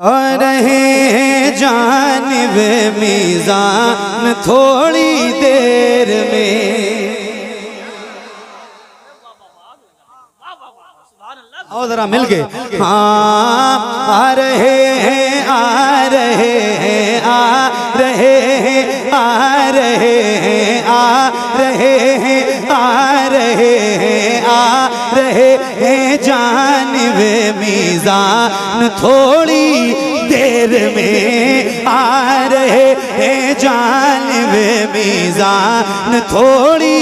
और रहे जानिब मीज़ान थोड़ी देर में। आओ जरा मिल के। हाँ आ रहे हैं आ रहे हैं आ रहे हैं आ रहे हैं आ रहे हैं आ रहे हैं आ रहे हैं जानिब मीज़ान थोड़ी देर में। आ रहे हैं जानिब मीज़ान थोड़ी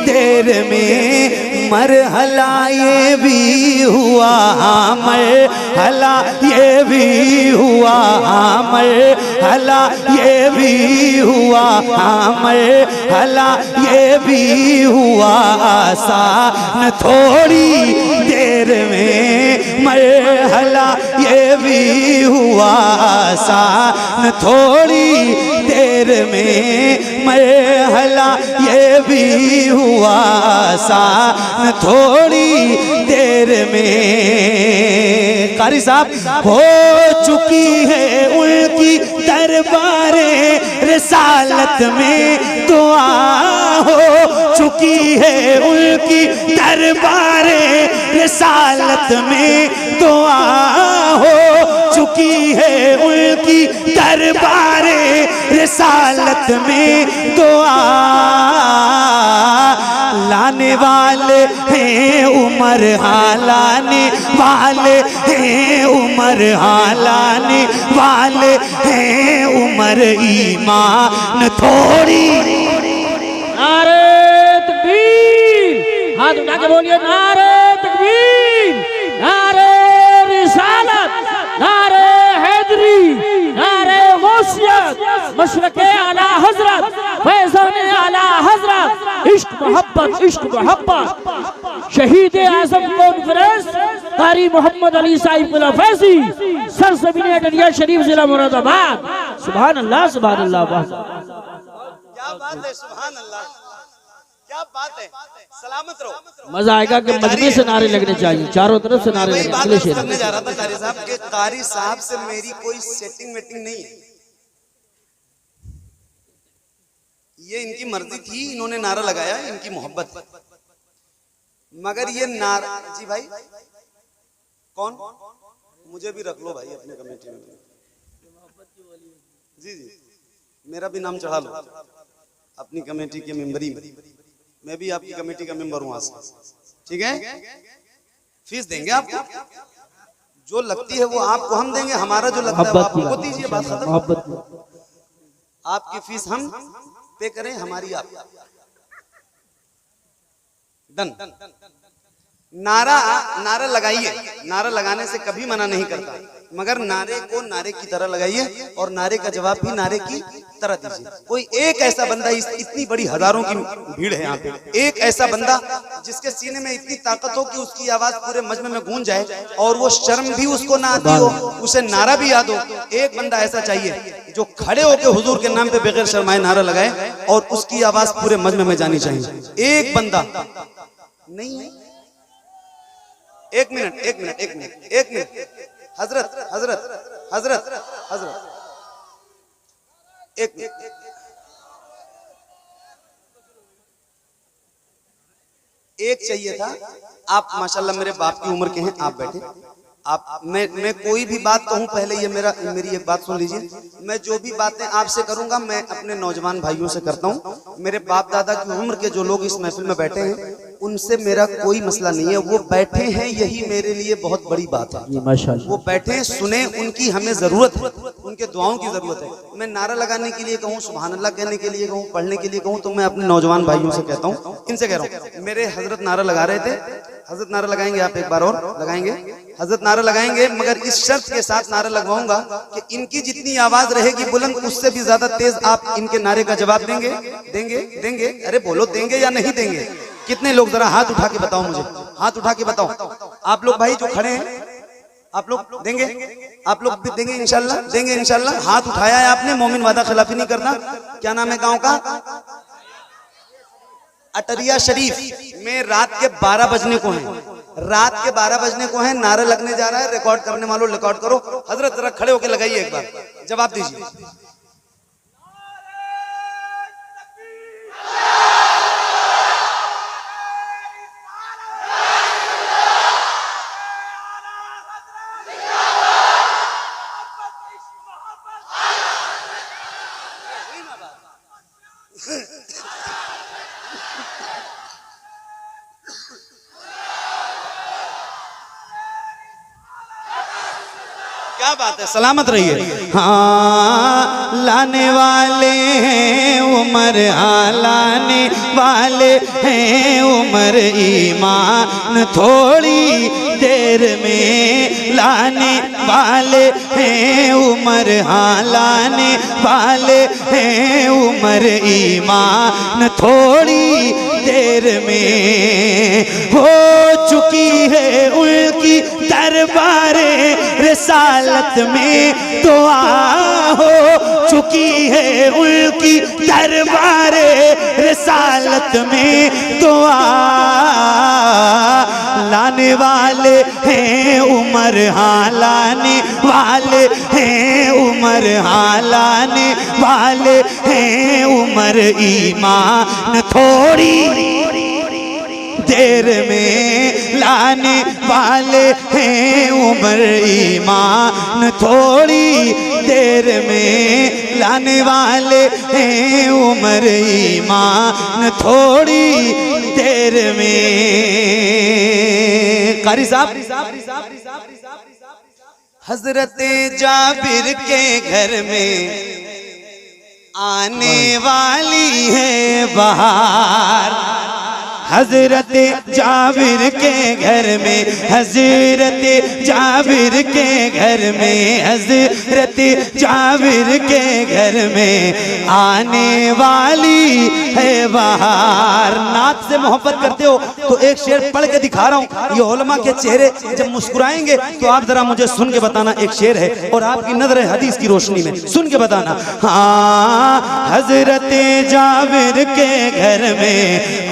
देर में। मरहला ये भी हुआ मरहला ये भी हुआ मरहला ये भी हुआ मरहला ये भी हुआ आसान थोड़ी देर में। मरहला ये भी हुआ आसान थोड़ी देर में। मरहला ये भी हुआ आसान थोड़ी देर में। कारी साहब हो चुकी है उनकी दरबारे रिसालत में दुआ। हो चुकी है उनकी दरबारे रिसालत में दुआ। हो चुकी है उनकी दरबारे रिसालत में दुआ। लाने वाले हैं उमर लाने वाले हैं उमर लाने वाले हैं उमर ईमान थोड़ी। नारे तकबीर, हाथ उठा के बोलिए नारे तकबीर, नारे रिसालत, नारे हैदरी, नारे गौसियत, मशरक़े आला हजरत, फैज़ाने आला हजरत। इश्क मोहब्बत इश्क मोहब्बत। शहीद आज़म कॉन्फ्रेंस कारी मोहम्मद अली साहिब फैजी सरज़मीन अटरिया शरीफ जिला मुरादाबाद। सुभान अल्लाह सुभान अल्लाह। क्या बात है, सुभान अल्लाह, क्या बात है। सलामत रहो। मजा आएगा कि मजमे से नारे लगने चाहिए, चारों तरफ से नारे लगने। अगले शेर करने जा रहा था कारी साहब के। कारी साहब से मेरी कोई सेटिंग वेटिंग नहीं है, ये इनकी मर्जी थी, इन्होंने नारा लगाया, इनकी मोहब्बत है। मगर ये नारा जी भाई कौन, मुझे भी रख लो भाई अपने कमेटी में। जी जी मेरा भी नाम चढ़ा लो अपनी कमेटी के मेंबरी में। मैं भी आपकी कमेटी का मेंबर हूँ आज, ठीक है। फीस देंगे आपको, जो लगती है वो आपको हम देंगे, हमारा जो लगता है वो आपको दीजिए। बात खत्म। आपकी फीस हम पे करें, हमारी आप। डन। नारा लगाइए, नारा लगाने से कभी मना नहीं करता, मगर नारे को नारे की तरह लगाइए और नारे का जवाब भी नारे की तरह दीजिए। कोई एक ऐसा बंदा, इतनी बड़ी हजारों की भीड़ है यहाँ पे, एक ऐसा बंदा जिसके सीने में इतनी ताकत हो कि उसकी आवाज पूरे मजमे में गूंज जाए और वो शर्म भी उसको ना आती हो, उसे नारा भी याद हो। एक बंदा ऐसा चाहिए जो खड़े होकर हुजूर के नाम पे बगैर शर्माए नारा लगाए और उसकी आवाज पूरे मजमे में जानी चाहिए। एक बंदा नहीं। एक मिनट एक मिनट एक मिनट एक मिनट। हजरत हजरत हजरत हजरत एक मिनट। एक चाहिए था। आप माशाल्लाह मेरे बाप की उम्र के हैं, आप बैठे। आप मैं कोई भी बात कहूं पहले ये मेरी एक बात सुन लीजिए। मैं जो भी बातें आपसे करूंगा मैं अपने नौजवान भाइयों से करता हूं। मेरे बाप दादा की उम्र के जो लोग इस महफिल में बैठे हैं उनसे मेरा कोई मसला नहीं है। वो बैठे हैं, यही मेरे लिए बहुत बड़ी बात है। माशाअल्लाह वो बैठे हैं, सुने, उनकी हमें जरूरत है, उनके दुआओं की जरूरत है। मैं नारा लगाने के लिए कहूँ, सुभान अल्लाह कहने के लिए कहूँ, पढ़ने के लिए कहूँ, तो मैं अपने नौजवान भाइयों से कहता हूँ, इनसे कह रहा हूँ। मेरे हजरत नारा लगा रहे थे, हजरत नारा लगाएंगे, आप एक बार और लगाएंगे, हजरत नारा लगाएंगे, मगर इस शर्त के साथ नारा लगवाऊंगा कि इनकी जितनी आवाज रहेगी बुलंद, उससे भी ज्यादा तेज आप इनके नारे का जवाब देंगे। देंगे देंगे अरे बोलो, देंगे या नहीं देंगे? कितने लोग, जरा हाथ उठा के बताओ मुझे, हाथ उठा के बताओ। आप लोग भाई जो खड़े हैं, आप लोग देंगे? आप लोग भी देंगे इंशाल्लाह? देंगे इंशाल्लाह। हाथ उठाया है आपने, मोमिन वादा खिलाफी नहीं करना। क्या नाम है गांव का? अटरिया शरीफ में रात के 12 बजने को हैं। रात के 12 बजने को है, नारा लगने जा रहा है, रिकॉर्ड करने वालों रिकॉर्ड करो। हजरत जरा खड़े होके लगाइए, एक बार जवाब दीजिए। क्या बात है, सलामत रहिए। हाँ लाने वाले हैं उमर, हाँ लाने वाले हैं उमर, ईमान थोड़ी देर में लाने वाले हैं उमर, हाँ लाने वाले हैं उमर, ईमान थोड़ी देर में हो चुकी है उनकी दरबारे रिसालत में दुआ, हो चुकी है उनकी दरबारे रिसालत में दुआ। लाने वाले हैं उमर, हाँ लाने वाले हैं उमर, हाँ लाने वाले हैं उमर, ईमान थोड़ी देर में लाने वाले हैं उमर, ईमान थोड़ी देर में लाने वाले हैं उमर, ईमान थोड़ी देर में। कारी साहब, हजरत जाबिर के घर में आने वाली है बहार, हजरत जाबिर के घर में, हजरत जाबिर के घर में, हजरत जाबिर के घर में आने वाली है बहार। नात से मोहब्बत करते हो तो एक शेर पढ़ के दिखा रहा हूँ। ये उलमा के चेहरे जब मुस्कुराएंगे तो आप जरा मुझे सुन के बताना, एक शेर है और आपकी नजर हदीस की रोशनी में सुन के बताना। हाँ हजरत जाबिर के घर में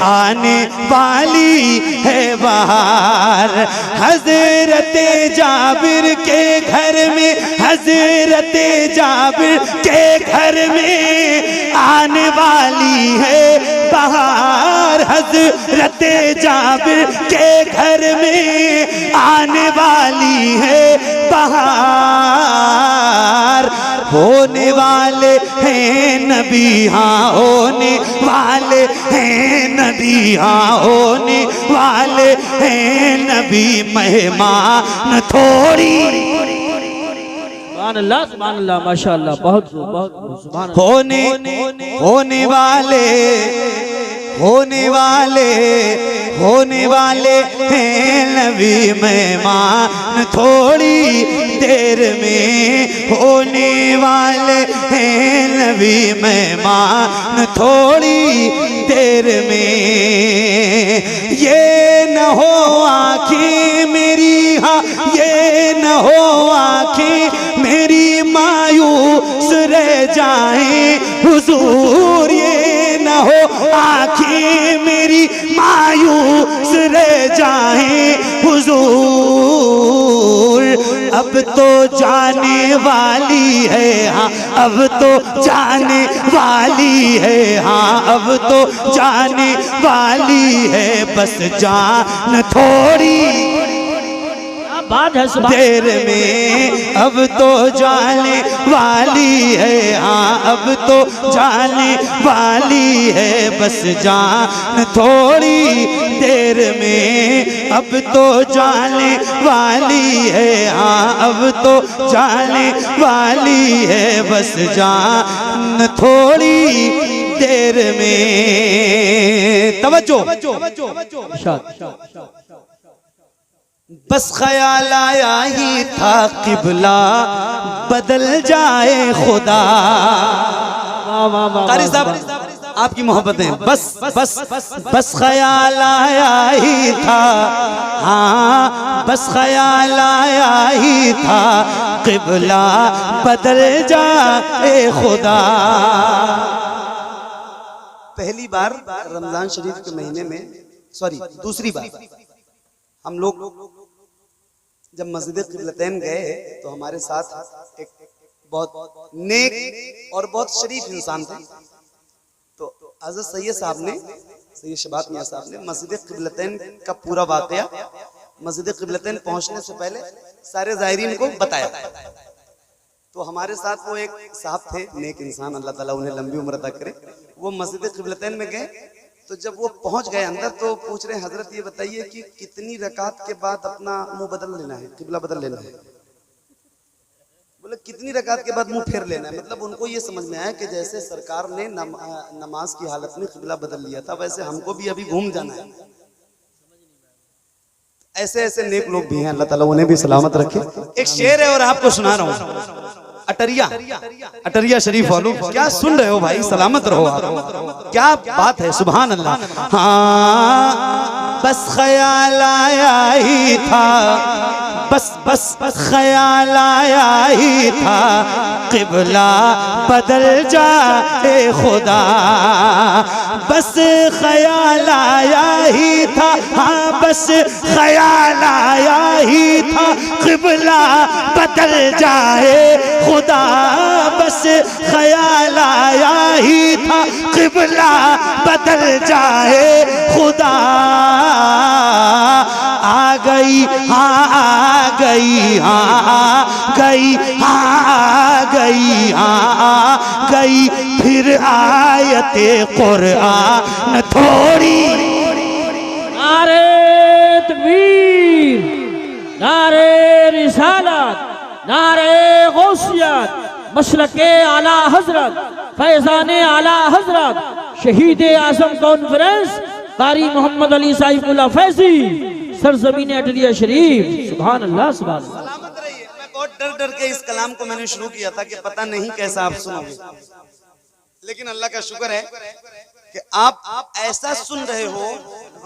आने वाली है बहार, हजरत जाबिर के घर में, हजरत जाबिर के घर में आने वाली है बहार, हजरत जाबिर के घर में आने वाली है बहार। होने वाले हैं नबी, हाँ होने वाले हैं नबी, हाँ होने वाले हैं नबी, मेहमान थोड़ी। सुभान अल्लाह, माशाअल्लाह, बहुत सुभान अल्लाह। होने वाले हैं नबी, मेहमान थोड़ी देर में होने वाले हैं नबी, मेहमान थोड़ी देर में। ये न हो आँखें मेरी, हाँ ये न हो आँखें मेरी मायूस रह जाएं हुजूर, ये न हो आँखें मेरी मायूस रह जाएं हुजूर। अब तो जाने वाली है, हाँ अब तो जाने वाली है, हाँ अब तो जाने वाली है, बस जान थोड़ी बात है देर में, अब तो जाने वाली है, हाँ अब तो जाने वाली है, बस जान थोड़ी देर में, अब तो जाने वाली है, हाँ अब तो जाने वाली है, बस जान थोड़ी देर में। तवज्जो, बस ख्याल आया ही था किबला बदल जाए खुदा। कारी साहब आपकी मोहब्बतें, बस ख्याल आया ही था, हाँ बस ख्याल आया ही था, किबला बदल जाए खुदा। पहली बार रमजान शरीफ के महीने में, सॉरी दूसरी बार हम लोग जब मस्जिद क़िबलतैन गए तो हमारे साथ एक बहुत नेक और बहुत शरीफ इंसान थे। तो हज़रत सैयद साहब ने, सैयद शबाब मियां साहब ने मस्जिद क़िबलतैन का पूरा वाक़या मस्जिद क़िबलतैन पहुंचने से पहले सारे ज़ायरीन को बताया। तो हमारे साथ वो एक साहब थे, नेक इंसान, अल्लाह ताला उन्हें लंबी उम्र अता करे। वो मस्जिद क़िबलतैन में गए, तो जब वो पहुंच गए अंदर तो पूछ रहे हैं, हजरत ये बताइए कि कितनी रकात के बाद अपना मुंह बदल लेना है, किबला बदल लेना है। बोले कितनी रकात के बाद मुंह फेर लेना है। मतलब उनको ये समझ में आया कि जैसे सरकार ने नमाज की हालत में किबला बदल लिया था, वैसे हमको भी अभी घूम जाना है। ऐसे ऐसे नेक लोग भी हैं, अल्लाह ताला उन्हें भी सलामत रखे। एक शेर है और आपको सुना रहा हूँ, अटरिया शरीफ वालों, क्या सुन रहे हो भाई, सलामत रहो आप, क्या बात है, सुभान अल्लाह। हाँ बस ख्याल आया ही था, बस ख्याल आया ही था, क़िबला बदल जाए खुदा, बस ख्याल आया ही था, हाँ बस ख्याल आया ही था, क़िबला बदल जाए खुदा, बस ख्याल आया ही था, क़िबला बदल जाए खुदा। आ गई हाँ आ गई हाँ आ गई हाँ आ गई हाँ आ गई, फिर आयते कुरान थोड़ी। नारे तकबीर, नारे रिसालत, नारे गौसियत, मसलके आला हजरत, फैजाने आला हजरत, शहीद आजम कॉन्फ्रेंस कारी मोहम्मद अली साइफुल्लाह फैजी, सरजमीन अटरिया शरीफ। सुभान अल्लाह, सुभान अल्लाह। सलामत रहिए। मैं बहुत डर डर के इस कलाम को मैंने शुरू किया था कि पता नहीं कैसा आप सुनोगे, लेकिन अल्लाह का शुक्र है कि आप ऐसा सुन रहे हो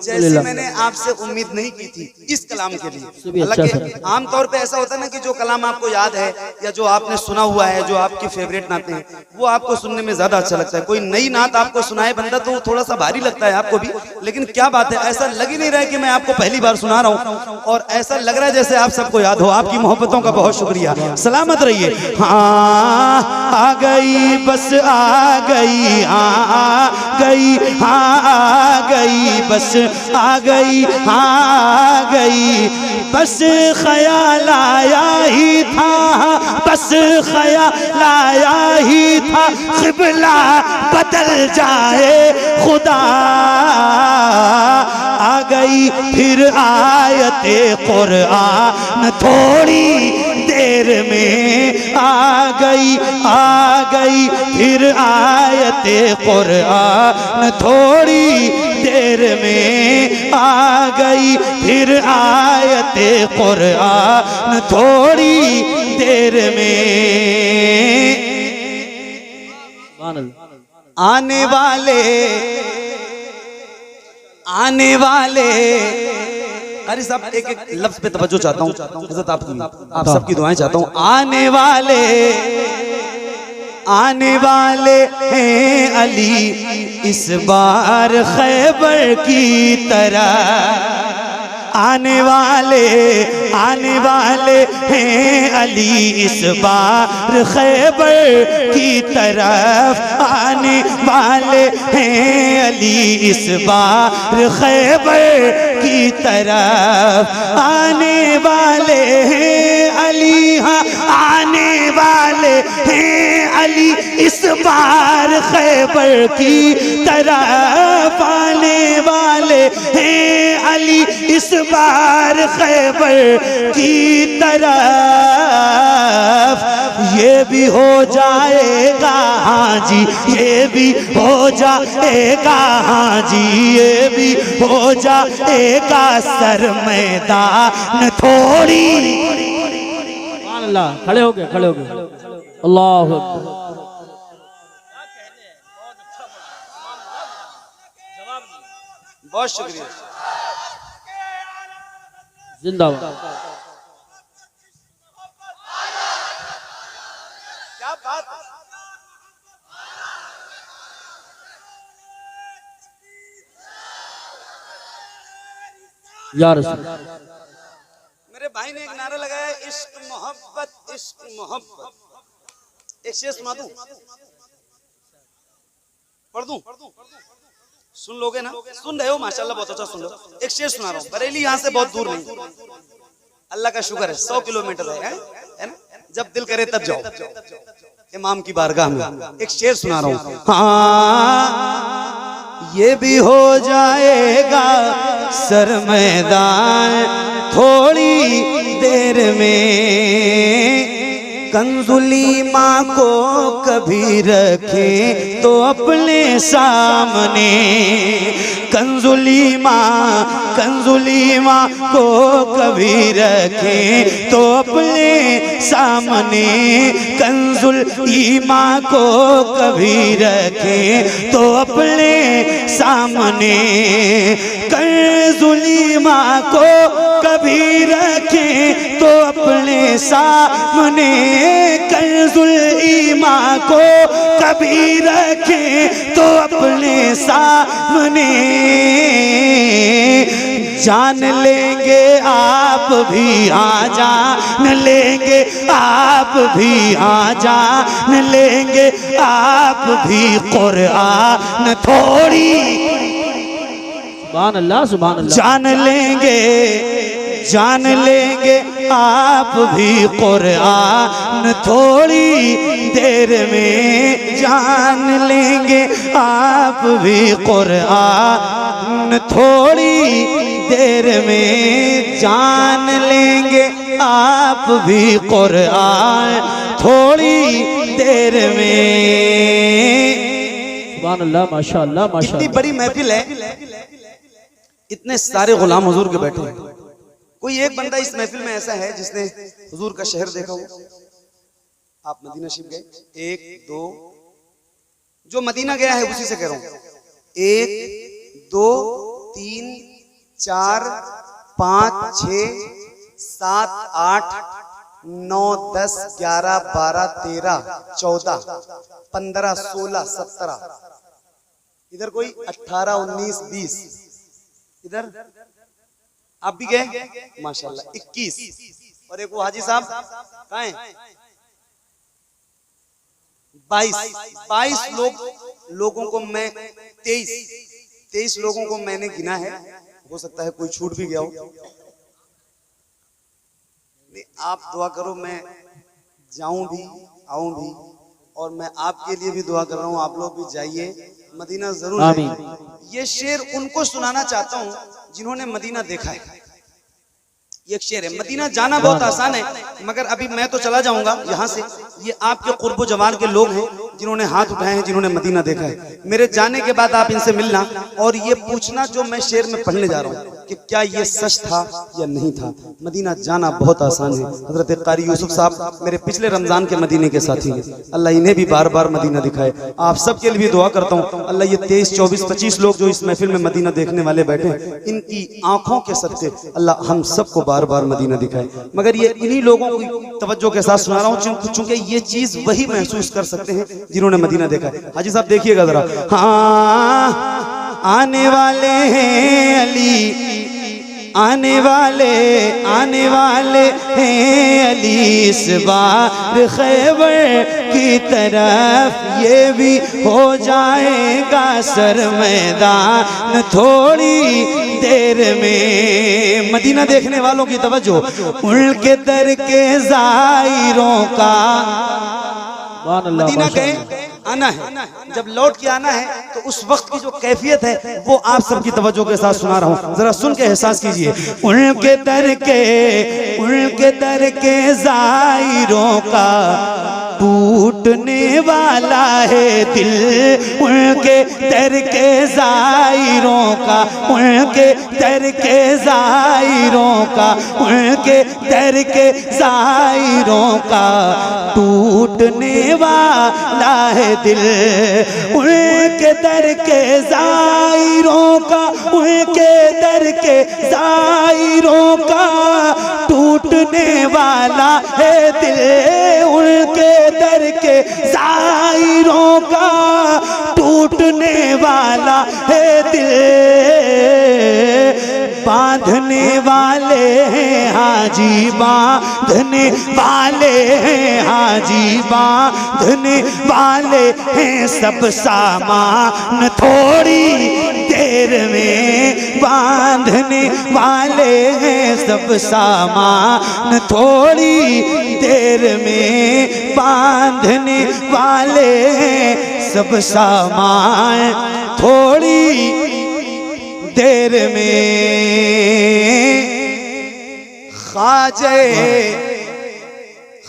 जैसे मैंने आपसे उम्मीद नहीं की थी इस कलाम के लिए। हालांकि आमतौर पे ऐसा होता है ना कि जो कलाम आपको याद है या जो आपने सुना हुआ है, जो आपकी फेवरेट नाते हैं, वो आपको सुनने में ज्यादा अच्छा लगता है। कोई नई नात आपको सुनाए बंदा तो थोड़ा सा भारी लगता है आपको भी, लेकिन क्या बात है, ऐसा लग ही नहीं रहा है कि मैं आपको पहली बार सुना रहा हूँ, और ऐसा लग रहा है जैसे आप सबको याद हो। आपकी मोहब्बतों का बहुत शुक्रिया, सलामत रहिए। हाँ आ गई, बस आ गई, हाँ आ गई, हाँ आ गई, बस आ गई, हाँ आ गई, बस ख्याल आया ही था, बस ख्याल आया ही था, क़िबला बदल जाए खुदा। आ गई फिर आयते कुरान थोड़ी देर में, आ गई फिर आयते कुरान थोड़ी देर में, आ गई फिर आयते कुरान थोड़ी देर में। आने वाले अरे साहब एक एक लफ्ज पे तवज्जो चाहता हूँ, हज़रत आप सबकी दुआएं चाहता हूँ। आने वाले हैं अली इस बार खैबर की तरह, आने वाले हैं अली इस बार खैबर की तरफ, आने वाले हैं अली इस बार खैबर की तरफ, आने वाले हैं अली, हाँ आने वाले हैं अली इस बार खैबर की तरफ, आने वाले हैं अली इस बार खैबर की तरफ। ये भी हो जाएगा हाँ जी, ये भी हो जाएगा हाँ जी, ये भी हो जाएगा सर मैदान थोड़ी। अल्लाह, खड़े हो गए, खड़े हो गए। अल्लाह अकबर। बहुत शुक्रिया, जिंदाबाद। क्या बात है। या रसूल। भाई ने एक नारा लगाया, इश्क मोहब्बत इश्क मोहब्बत। एक शेर सुना दूं, पढ़ दूं, सुन लोगे ना? सुन रहे हो माशाल्लाह, बहुत अच्छा सुन लो। एक शेर सुना रहा हूँ, बरेली यहाँ से बहुत दूर नहीं, अल्लाह का शुक्र है 100 किलोमीटर है ना? जब दिल करे तब जाओ इमाम की बारगाह में। एक शेर सुना रहा हूँ। हाँ ये भी हो जाएगा सरमैदान थोड़ी देर में, कंजुली माँ को कभी रखे तो अपने सामने, कंजुली माँ को कभी रखे तो अपने सामने, कंजुली माँ को कभी रखे तो अपने सामने, कंजुली माँ को कभी रखे तो अपने सामने, कंजुल माँ को कभी रखे तो अपने सामने, जान लेंगे आप भी, जान लेंगे आप भी, जान लेंगे आप भी कुरान थोड़ी, सुभान अल्लाह सुभान अल्लाह, जान लेंगे आप भी कुरान थोड़ी देर में, जान लेंगे आप भी कुरान थोड़ी देर में, जान लेंगे आप भी कुरान थोड़ी देर में। सुभान अल्लाह माशाअल्लाह माशाअल्लाह। इतनी बड़ी महफिल है, इतने सारे गुलाम हुजूर के बैठे हैं, कोई एक बंदा इस महफिल में ऐसा है जिसने हुजूर का शहर देखा हो? आप मदीना शरीफ गए? एक दो, जो मदीना गया है उसी से कह रहा हूं। 1 2 3 4 5 6 7 8 9 10 11 12 13 14 15 16 17, इधर कोई 18 19 20, इधर आप भी गए माशाल्लाह 21, और एक वो हाजी साहब कहाँ हैं? 22 लोगों को मैं 23 लोगों को मैंने गिना है, हो सकता है कोई छूट भी गया हो। आप दुआ करो मैं जाऊं भी आऊं भी, और मैं आपके लिए भी दुआ कर रहा हूं, आप लोग भी जाइए मदीना जरूर जाइए। ये शेर उनको सुनाना चाहता हूं जिन्होंने मदीना देखा है। ये एक शेर है, मदीना जाना बहुत आसान है, मगर अभी मैं तो चला जाऊंगा यहाँ से, ये आपके कुर्बो जवान के लोग हैं जिन्होंने हाथ उठाए हैं, जिन्होंने मदीना देखा है। मेरे जाने के बाद आप इनसे मिलना और ये पूछना जो मैं शेर में पढ़ने जा रहा हूँ कि क्या ये सच था या नहीं था। मदीना जाना बहुत आसान है। हजरत कारी यूसुफ साहब मेरे पिछले रमजान के मदीने के साथी हैं, अल्लाह इन्हें भी बार बार मदीना दिखाए। आप सबके लिए भी दुआ करता हूँ, अल्लाह ये 23 24 25 लोग जो इस महफिल में मदीना देखने वाले बैठे हैं, इनकी आंखों के सदके अल्लाह हम सबको बार बार मदीना दिखाए। मगर ये इन्हीं लोगों की तवज्जो के साथ सुना रहा हूँ, चूंकि ये चीज वही महसूस कर सकते हैं जिन्होंने मदीना देखा है। हाजी साहब देखिएगा जरा, हाँ आने वाले हैं अली, आने वाले हैं अली इस बार खैबर की तरफ, ये भी हो जाएगा सरमैदान थोड़ी देर में। मदीना देखने वालों की तवज्जो, उनके दर के जायरों का, मदीना गए आना है, जब लौट के आना है तो उस वक्त की जो कैफियत है वो आप सबकी तवज्जो के साथ सुना रहा हूँ, जरा सुन के एहसास कीजिए। उनके दर के जायरों का टूटने वाला है दिल, उनके दर के जायरों का, उनके दर के जायरों का, उनके दर के जायरों का टूटने वाला है दिल, उनके दर के जायरों का, उनके दर के जायरों का टूटने वाला है दिल, उनके दर के जायरों का टूटने वाला है दिल। बांधने वाले हैं हाजी, बांधने वाले हैं हाजी, बांधने वाले हैं सब सामान थोड़ी देर में, बांधने वाले हैं सब सामान थोड़ी देर में, बांधने वाले हैं सब सामान थोड़ी देर में।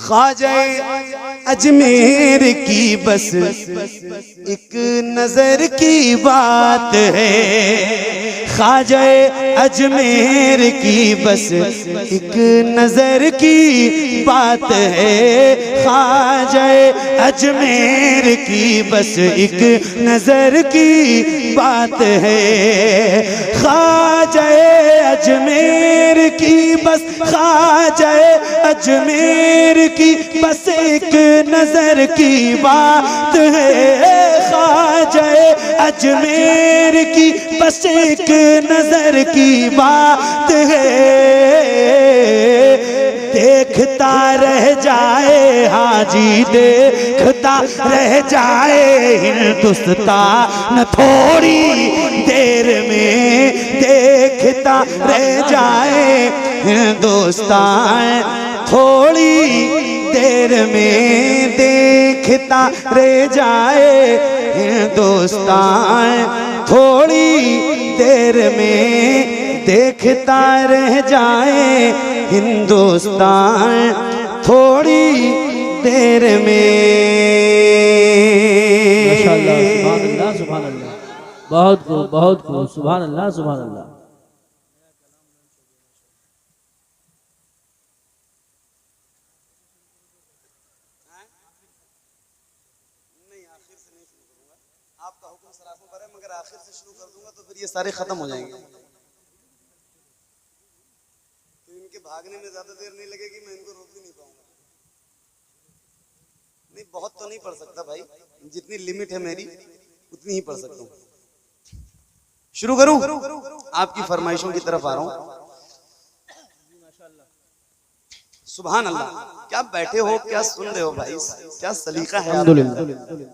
ख्वाजा अजमेर की बस एक नजर की बात है, ख्वाजा अजमेर की बस एक नजर की बात है, ख्वाजा अजमेर की बस एक नजर की बात है, ख्वाजा अजमेर की बस, ख्वाजा अजमेर की बस एक नजर की बात है, ख्वाजा अजमेर की बस एक नजर की बात है। देखता रह जाए हाजी, देखता रह जाए हिंदुस्तान थोड़ी देर में, देखता रह जाए हिंदुस्तान थोड़ी देर में, देखता रह जाए हिंदुस्तान थोड़ी देर में, देखता रह जाए हिंदुस्तान थोड़ी देर में। माशाअल्लाह, सुभान अल्लाह, सुभान अल्लाह, बहुत खूब, बहुत खूब, सुभान अल्लाह, सुभान अल्लाह। आपका हुक्म सराफों पर है, मगर आखिर से शुरू कर दूंगा तो फिर ये सारे खत्म हो जाएंगे, तो इनके भागने में ज्यादा देर नहीं लगेगी, मैं इनको रोक भी नहीं पाऊंगा। नहीं, बहुत तो नहीं पढ़ सकता भाई, जितनी लिमिट है मेरी उतनी ही पढ़ सकता हूँ। शुरू करूं? आपकी फरमाइशों की तरफ आ रहा हूं। सुभान अल्लाह, क्या बैठे हो, क्या सुन रहे हो भाई, क्या सलीका है।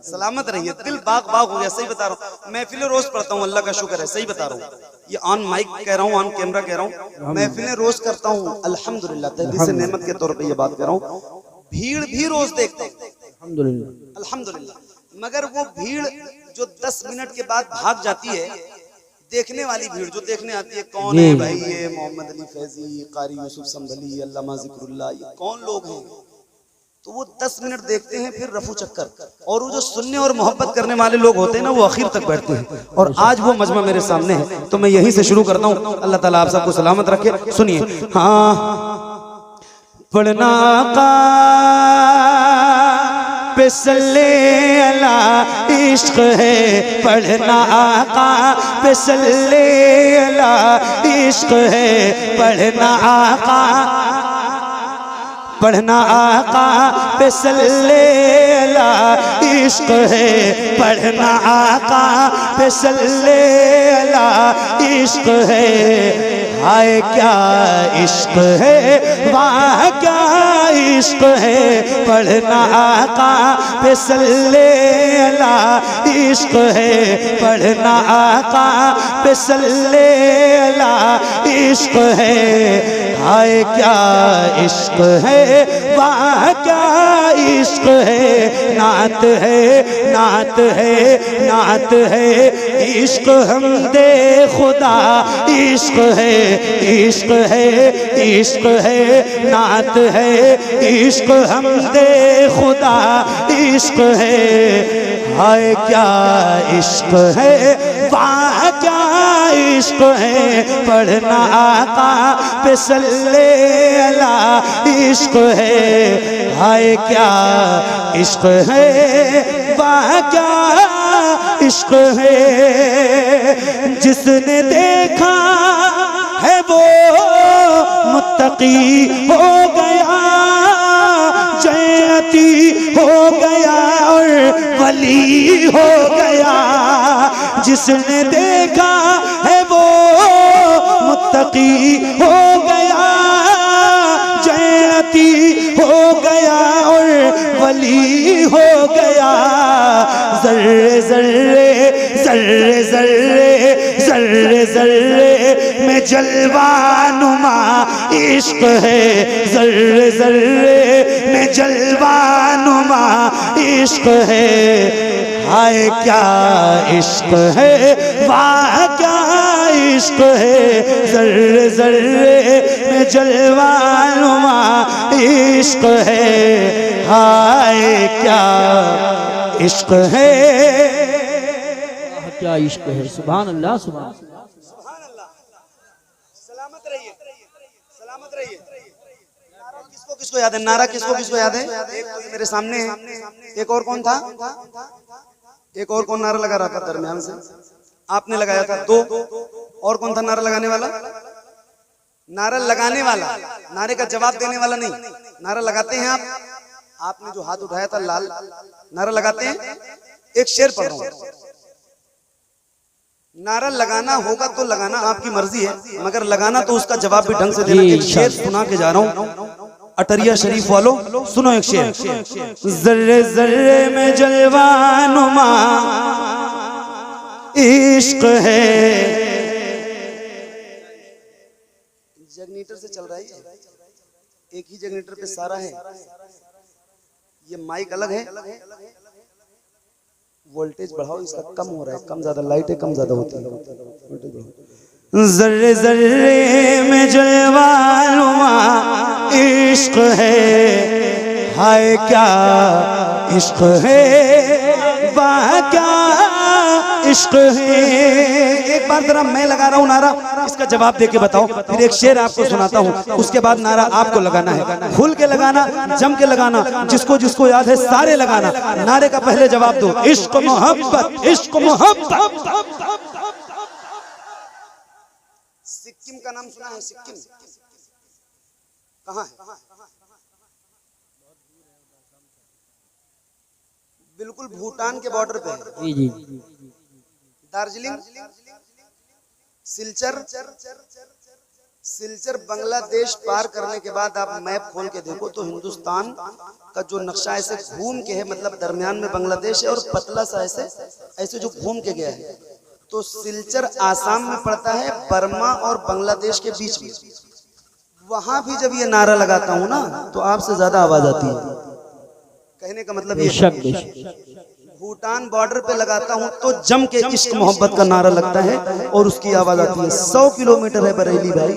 सलामत रहिए, दिल बाग बाग हो गया, सही बता रहा हूँ। महफिलें रोज पढ़ता हूँ, अल्लाह का शुक्र है, सही बता रहा हूँ। ये ऑन माइक कह रहा हूँ, ऑन कैमरा कह रहा हूँ, महफिलें रोज करता हूँ अल्हम्दुलिल्लाह, तहदीस नेमत के तौर पे ये बात कर रहा हूँ। भीड़ भी रोज देखता हूँ अल्हम्दुलिल्लाह, मगर वो भीड़ जो 10 मिनट के बाद भाग जाती है, देखने वाली भीड़ जो देखने आती है, कौन है भाई ये मोहम्मद अली फैजी, कारी यूसुफ संभली, अल्लामा जिक्रुल्लाह, ये कौन लोग हैं, तो वो 10 मिनट देखते हैं, फिर रफू चक्कर। और वो जो सुनने और मोहब्बत करने वाले लोग होते हैं ना, वो आखिर तक बैठते हैं। और आज वो मजमा मेरे सामने है, तो मैं यहीं से शुरू करता हूँ। अल्लाह ताला आप सबको सलामत रखे। सुनिए, हाँ, पढ़ना का पे सल्ले अला इश्क है, पढ़ना आका पे सल्ले अला इश्क है, पढ़ना आका, पढ़ना आका पे सल्ले अला इश्क है, पढ़ना आका पे सल्ले अला इश्क है। हाय क्या इश्क है, वाह क्या इश्क है, पढ़ना आका पे सल्ले अला इश्क है, पढ़ना आका पे सल्ले अला इश्क है। हाय क्या इश्क है, वाह क्या इश्क है, नात है, नात है, नात है, इश्क हमदे खुदा इश्क है, इश्क है, इश्क है, नात है, इश्क हमदे खुदा इश्क है। हाय क्या इश्क है, वाह क्या इश्क है, पढ़ना आका पे सल्ले अला इश्क है। हाय क्या इश्क है, वाह क्या इश्क है, जिसने देखा है वो मुत्तकी हो गया, जन्नती हो गया और वली हो गया। जिसने देखा है वो मुत्तकी तकी हो गया, जन्नती हो गया और वली हो गया। जर्रे जर्रे जर्रे जर्रे जर्रे जर्रे में जलवा नुमा इश्क है, जर्रे जर्रे में जलवा नुमा इश्क है। हाय क्या इश्क है, वाह क्या इश्क है, जर्रे जर्रे में जलवा नुमा इश्क है। हाय क्या इश्क है, क्या इश्क है। सुभान अल्लाह, सुभान अल्लाह। सलामत रहिए, सलामत रहिए। किसको किसको याद है नारा, किसको किसको याद है? एक तो ये मेरे सामने है, एक और कौन था? एक और कौन नारा लगा रहा था दरमियान से? आपने लगाया था। दो और कौन था नारा लगाने वाला? नारा लगाने वाला, नारे का जवाब देने वाला नहीं। नारा लगाते हैं आप, आपने जो हाथ उठाया था लाल, नारा लगाते हैं। एक शेर पढ़ रहा हूं, नारा लगाना होगा तो लगाना, आपकी मर्जी है, मगर लगाना तो उसका जवाब भी ढंग से देना। एक शेर सुना के जा रहा हूं अटरिया शरीफ वालों, सुनो एक शेर। जर्रे जर्रे में जलवा नुमा इश्क है। जनरेटर से चल रहा है, एक ही जनरेटर पे सारा है। ये माइक अलग है, वोल्टेज बढ़ाओ, इसका कम हो रहा है, कम ज्यादा लाइट है, कम ज्यादा होती है। जर्रे जर्रे में जलवा नुमा इश्क है। हाय क्या इश्क है, वाह क्या इश्क है। एक बार जरा मैं लगा रहा हूँ नारा, इसका जवाब देके बताओ, फिर एक शेर आपको सुनाता हूँ, उसके बाद नारा आपको लगाना है। खुल के लगाना, जम के लगाना, जिसको जिसको याद है सारे लगाना। नारे का पहले जवाब दो, इश्क मोहब्बत, इश्क मोहब्बत। सिक्किम का नाम सुना है? सिक्किम कहाँ है? बिल्कुल भूटान के बॉर्डर पे है। जी। दार्जिलिंग, सिलचर, सिलचर बांग्लादेश पार करने के बाद आप मैप खोल के देखो तो हिंदुस्तान का जो नक्शा ऐसे घूम के है, मतलब दरमियान में बांग्लादेश है और पतला सा ऐसे ऐसे जो घूम के गया है, तो सिलचर आसाम में पड़ता है, बर्मा और बांग्लादेश के बीच में। वहां भी जब ये नारा लगाता हूं ना तो आपसे ज्यादा आवाज आती है। कहने का मतलब ये, भूटान बॉर्डर पे लगाता हूं तो जम के इश्क मोहब्बत का नारा लगता है और उसकी आवाज आती है। 100 किलोमीटर है बरेली भाई,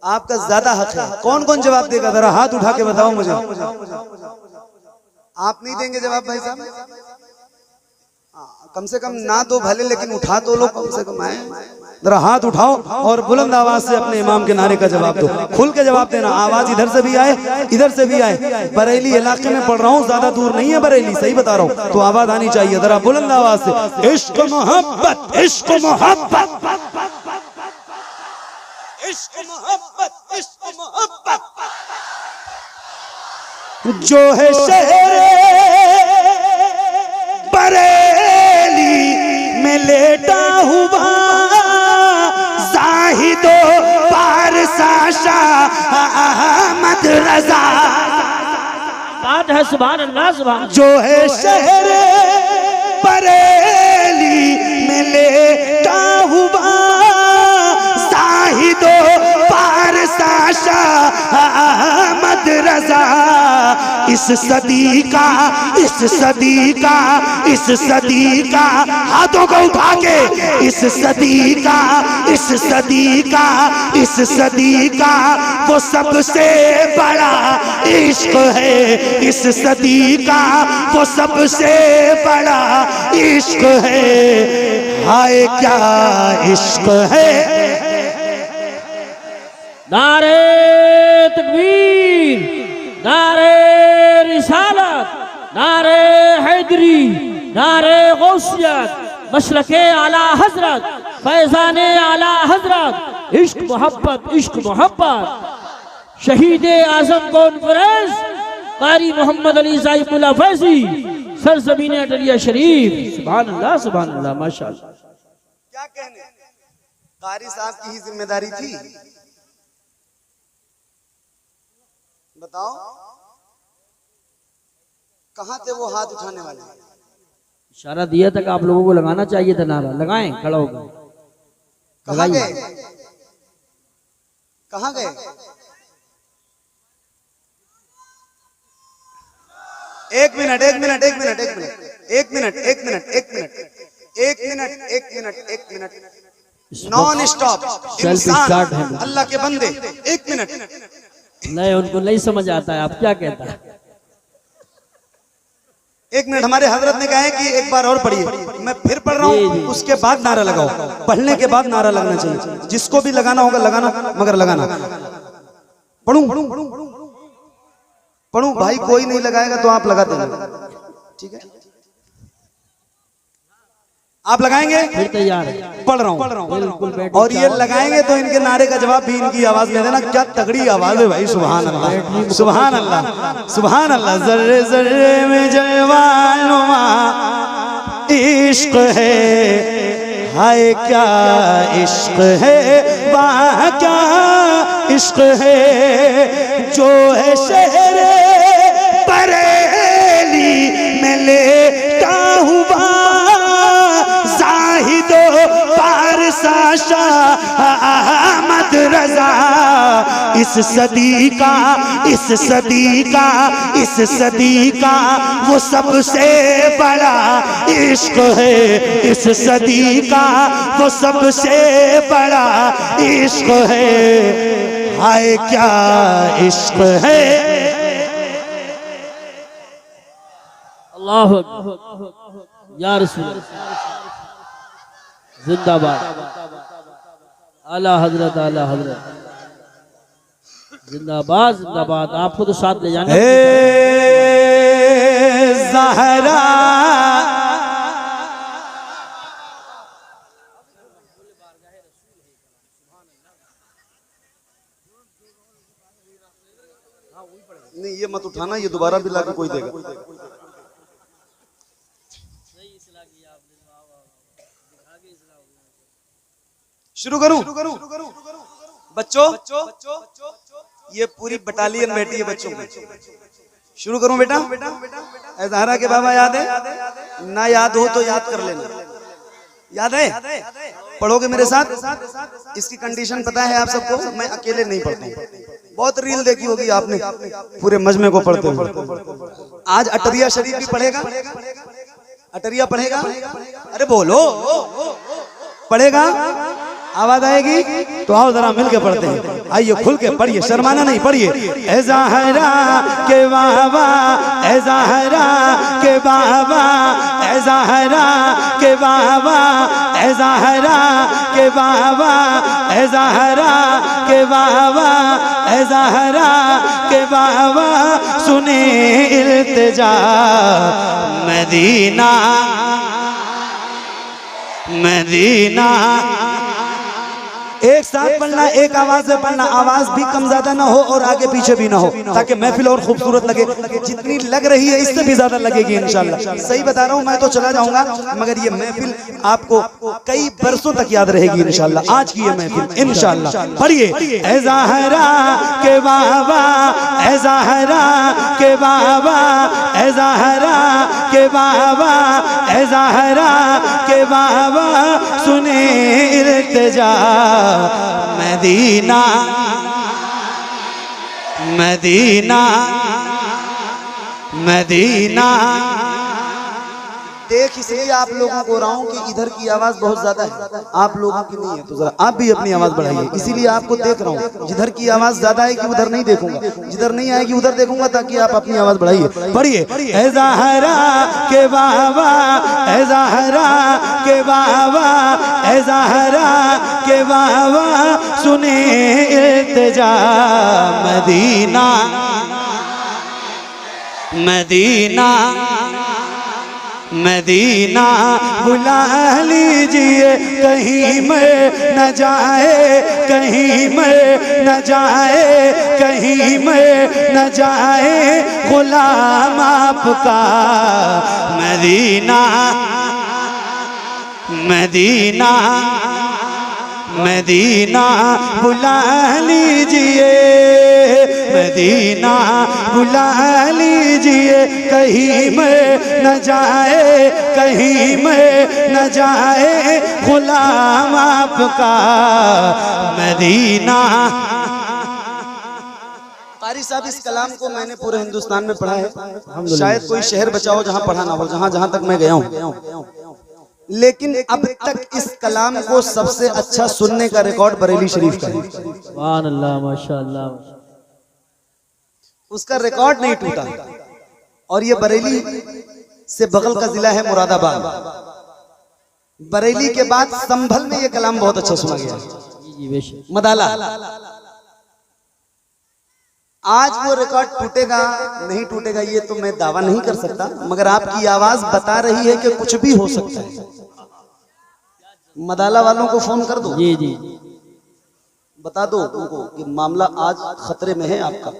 आपका ज्यादा हक है। कौन कौन जवाब देगा, जरा हाथ उठा के बताओ मुझे। आप नहीं देंगे जवाब भाई साहब? कम से कम ना दो भले, लेकिन उठा तो लो कम से कम। आए जरा हाथ उठाओ और बुलंद आवाज से अपने इमाम के नारे का जवाब दो। खुल के जवाब देना, आवाज इधर से भी आए, इधर से भी आए। बरेली इलाके में पढ़ रहा हूँ, ज्यादा दूर नहीं है बरेली, सही बता रहा हूँ, तो आवाज आनी चाहिए। जरा बुलंद आवाज से, इश्क मोहब्बत, इश्क मोहब्बत, इश्क मोहब्बत, इश्क मोहब्बत। जो है शहर बरेली में लेटा हुआ जाहिदो पारसा शाह अहमद रजा, बात है सुभान अल्लाह, सुभान। जो है शहर बरेली में लेटा हुआ जाहिदो पारसा शाह अहमद रजा। इस सदी का, इस सदी का, इस सदी का, हाथों को उठा के, इस सदी का, इस सदी का, इस सदी का वो सबसे बड़ा इश्क है। इस सदी का वो सबसे बड़ा इश्क है। हाय क्या इश्क है। नारे तकबीर, नारे रिसालत, नारे हैदरी, नारे गौसियत, मशरके आला हजरत, फैजाने आला हजरत। इश्क मोहब्बत, इश्क मोहब्बत। शहीद आजम कॉन्फ्रेंस कारी मोहम्मद अली साहिबुल्लाह फैजी, सरजमीन अटरिया शरीफ। सुभान अल्लाह, सुभान अल्लाह, माशाअल्लाह। क्या कहने, कारी साहब की ही जिम्मेदारी थी? बताओ कहां थे वो हाथ उठाने वाले? इशारा दिया था कि आप लोगों को लगाना चाहिए था नारा, लगाएं खड़ा होकर। कहां गए? कहां गए? एक मिनट एक मिनट एक मिनट एक मिनट एक मिनट एक मिनट एक मिनट एक मिनट एक मिनट एक मिनट नॉन स्टॉप। इंसान अल्लाह के बंदे, एक मिनट। नहीं, उनको नहीं समझ आता है आप क्या कहता है। एक मिनट, हमारे हजरत ने कहा है कि एक बार और पढ़िए। मैं फिर पढ़ रहा हूँ, उसके बाद नारा लगाओ। पढ़ने के बाद नारा लगना चाहिए। जिसको भी लगाना होगा लगाना, मगर लगाना। पढ़ूं पढ़ूं भाई, कोई नहीं लगाएगा तो आप लगा देना, ठीक है? आप लगाएंगे? फिर तैयार है। पढ़ रहा हूँ बिल्कुल बैठो। और ये लगाएंगे तो इनके नारे का जवाब भी इनकी आवाज में देना। क्या तगड़ी आवाज है भाई, सुभान अल्लाह सुभान अल्लाह सुभान अल्लाह। जर्रे जर्रे में जलवानुमा इश्क है, हाय क्या इश्क है, वाह क्या इश्क है, जो है शहर बरेली में लेटा हुआ जाहिदो पारसा शाह अहमद रजा। इस सदी का इस सदी का इस सदी का वो सबसे बड़ा इश्क है। इस सदी का वो सबसे बड़ा इश्क है, हाय क्या इश्क है। अल्लाह अकबर या रसूल, जिंदाबाद आला हजरत, आला हजरत, जिंदाबाद जिंदाबाद। आपको तो साथ ले जाना। ज़हरा नहीं, ये मत उठाना, ये दोबारा भी लाके कोई देगा। शुरू करूं? बच्चों, ये पूरी बटालियन बैठी है बच्चों की। शुरू करूं बेटा? ज़हरा के बाबा याद है ना? याद हो तो याद कर लेना। याद है? पढ़ोगे मेरे साथ? इसकी कंडीशन पता है आप सबको? मैं अकेले नहीं पढ़ता हूं। बहुत रील देखी होगी आपने पूरे मजमे को पढ़ते हुए। आज अटरिया शरीफ भी पढ़ेगा। अटरिया पढ़ेगा? अरे बोलो, पढ़ेगा? आवाज आएगी तो आओ जरा मिलके पढ़ते हैं। आइए खुल के पढ़िए, शर्माना नहीं, पढ़िए। ए ज़हरा के बाबा, ए ज़हरा के बाबा, ए ज़हरा के बाबा, ए ज़हरा के बाबा, ए ज़हरा के बाबा, ए ज़हरा के बाबा, सुने इल्तिजा मदीना मदीना। एक साथ पढ़ना, एक आवाज से पढ़ना। आवाज भी कम ज्यादा ना हो और आगे पीछे भी ना हो, ताकि महफिल और खूबसूरत लगे। जितनी लग रही है इससे भी ज्यादा लगेगी इंशाल्लाह। सही बता रहा हूँ, मैं तो चला जाऊंगा मगर ये महफिल आपको कई बरसों तक याद रहेगी इंशाल्लाह। आज की ये महफिल इंशाल्लाह। पढ़िए। ए ज़हरा के बाबा, ए ज़हरा के बाबा, ए ज़हरा के बाबा, ए ज़हरा के बाबा, सुने इल्तिजा मदीना मदीना मदीना। देख इसलिए आप लोगों को रहा हूं कि इधर की आवाज बहुत ज्यादा है, आप लोगों की नहीं है, तो जरा आप भी अपनी आवाज बढ़ाइए। इसीलिए आपको देख रहा हूं। जिधर की आवाज ज्यादा आएगी उधर नहीं देखूंगा, जिधर नहीं आएगी उधर देखूंगा, ताकि आप अपनी आवाज बढ़ाइए। पढ़िए। ए ज़हरा के बाबा, ए ज़हरा के बाबा, ए ज़हरा के बाबा, सुने इल्तिजा मदीना मदीना मदीना। बुला लीजिए कहीं मैं न जाए, कहीं मैं न जाए, कहीं मैं न जाए गुलाम आपका मदीना मदीना मदीना बुला लीजिए, मदीना बुला लीजिए, कहीं में न जाए, कहीं में न जाए गुलाम आपका मदीना। कारी साहब, इस कलाम को मैंने पूरे हिंदुस्तान में पढ़ा है, शायद कोई शहर बचाओ जहां पढ़ा ना हो, जहां जहां तक मैं गया हूं, लेकिन अब तक इस कलाम को सबसे अच्छा सुनने का रिकॉर्ड बरेली शरीफ का है। सुभान अल्लाह, माशाअल्लाह। उसका रिकॉर्ड नहीं टूटा। और ये बरेली से बगल का जिला है मुरादाबाद। बरेली के बाद संभल में ये कलाम बहुत अच्छा सुना गया, मदाला। आज वो रिकॉर्ड टूटेगा नहीं टूटेगा ये तो मैं दावा नहीं कर सकता, मगर आपकी आवाज बता रही है कि कुछ भी हो सकता है। मदाला वालों को फोन कर दो, जी जी, बता दो उनको कि मामला आज खतरे में है आपका।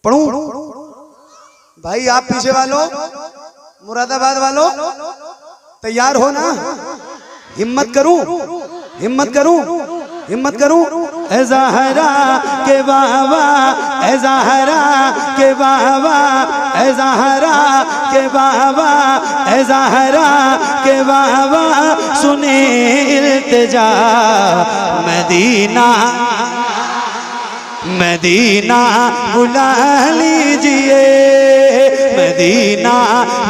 पढ़ूं भाई, आप पीछे वालों, मुरादाबाद वालों तैयार हो ना? हिम्मत करूं, हिम्मत करूं, हिम्मत करूं। ए ज़हरा के बाबा, ए ज़हरा के बाबा, ए ज़हरा के बाबा, ए ज़हरा के बाबा, सुने इल्तिजा मदीना, मदीना बुला लीजिए, मदीना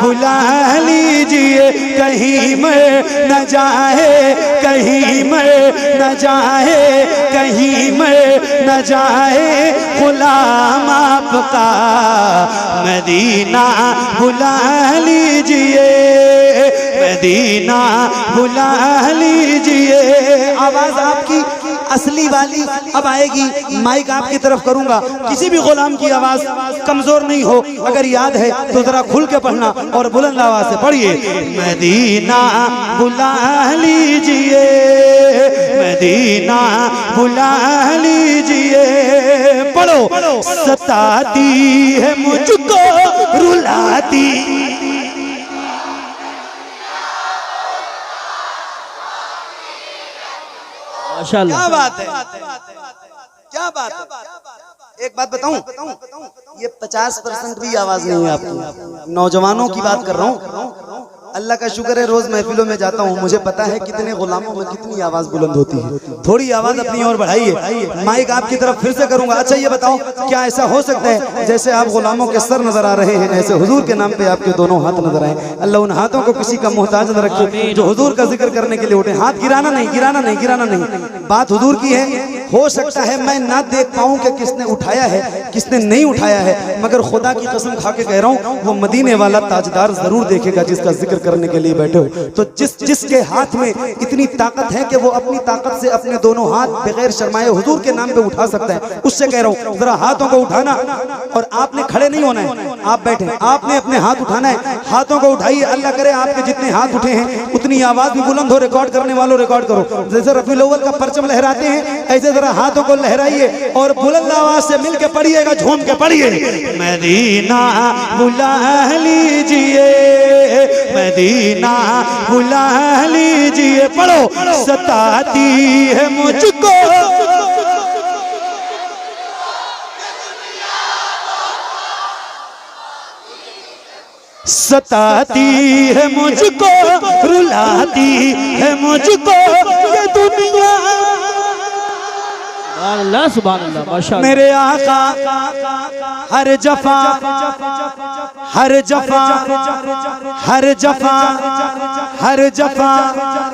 बुला लीजिए, कहीं में न जाए, कहीं में न जाए, कहीं में न जाए गुलाम आपका मदीना बुला लीजिए, मदीना बुला लीजिए। आवाज आपकी असली वाली अब आएगी, माइक आपकी तरफ करूंगा। किसी भी गुलाम की आवाज कमजोर नहीं हो, अगर याद है तो जरा खुल के पढ़ना और बुलंद आवाज से पढ़िए। मदीना बुला लीजिए, मदीना बुला लीजिए, पढ़ो। सताती है मुझको रुलाती, क्या बात है, क्या बात है। एक बात बताऊं, ये 50% भी आवाज नहीं है आपकी। नौजवानों की बात कर रहा हूं। अल्लाह का शुक्र है, रोज महफिलों में जाता हूँ, मुझे पता है कितने गुलामों में कितनी आवाज बुलंद होती है। थोड़ी आवाज अपनी और बढ़ाइए। माइक आपकी तरफ फिर से करूंगा। अच्छा ये बताओ, क्या ऐसा हो सकता है जैसे आप गुलामों के सर नजर आ रहे हैं, ऐसे हुजूर के नाम पे आपके दोनों हाथ नजर आए? अल्लाह उन हाथों को किसी का मोहताज न रखे जो हुजूर का जिक्र करने के लिए उठे। हाथ गिराना नहीं, गिराना नहीं, गिराना नहीं। बात हुजूर की है। हो सकता है मैं ना देख पाऊं कि किसने उठाया है, किसने नहीं उठाया है, मगर खुदा की कसम खा के कह रहा हूं, वो मदीने वाला ताजदार जरूर देखेगा जिसका जिक्र करने के लिए बैठे हो। तो जिसके हाथ में इतनी ताकत है कि वो अपनी ताकत से अपने दोनों हाथ बगैर शर्माए हुजूर के नाम पे उठा सकता है, उससे कह रहा हूं जरा हाथों को उठाना। और आपने खड़े नहीं होना है, आप बैठे, आपने अपने हाथ उठाना है। हाथों को उठाइए। अल्लाह करे आपके जितने हाथ उठे हैं उतनी आवाज भी बुलंद हो। रिकॉर्ड करने वालों रिकॉर्ड करो। जैसे रफीउल अव्वल का परचम लहराते हैं, ऐसे जरा हाथों को लहराइए और बुलंद आवाज से मिलके पढ़िएगा, झूम के पढ़िए। मदीना बुला लीजिए, मदीना बुला लीजिए, पढ़ो। सताती है मुझको, सताती है मुझको, रुलाती है मुझको ये दुनिया। सुभान अल्लाह, माशाअल्लाह। मेरे आका हर जफा, हर जफा, हर जफा, हर जफा,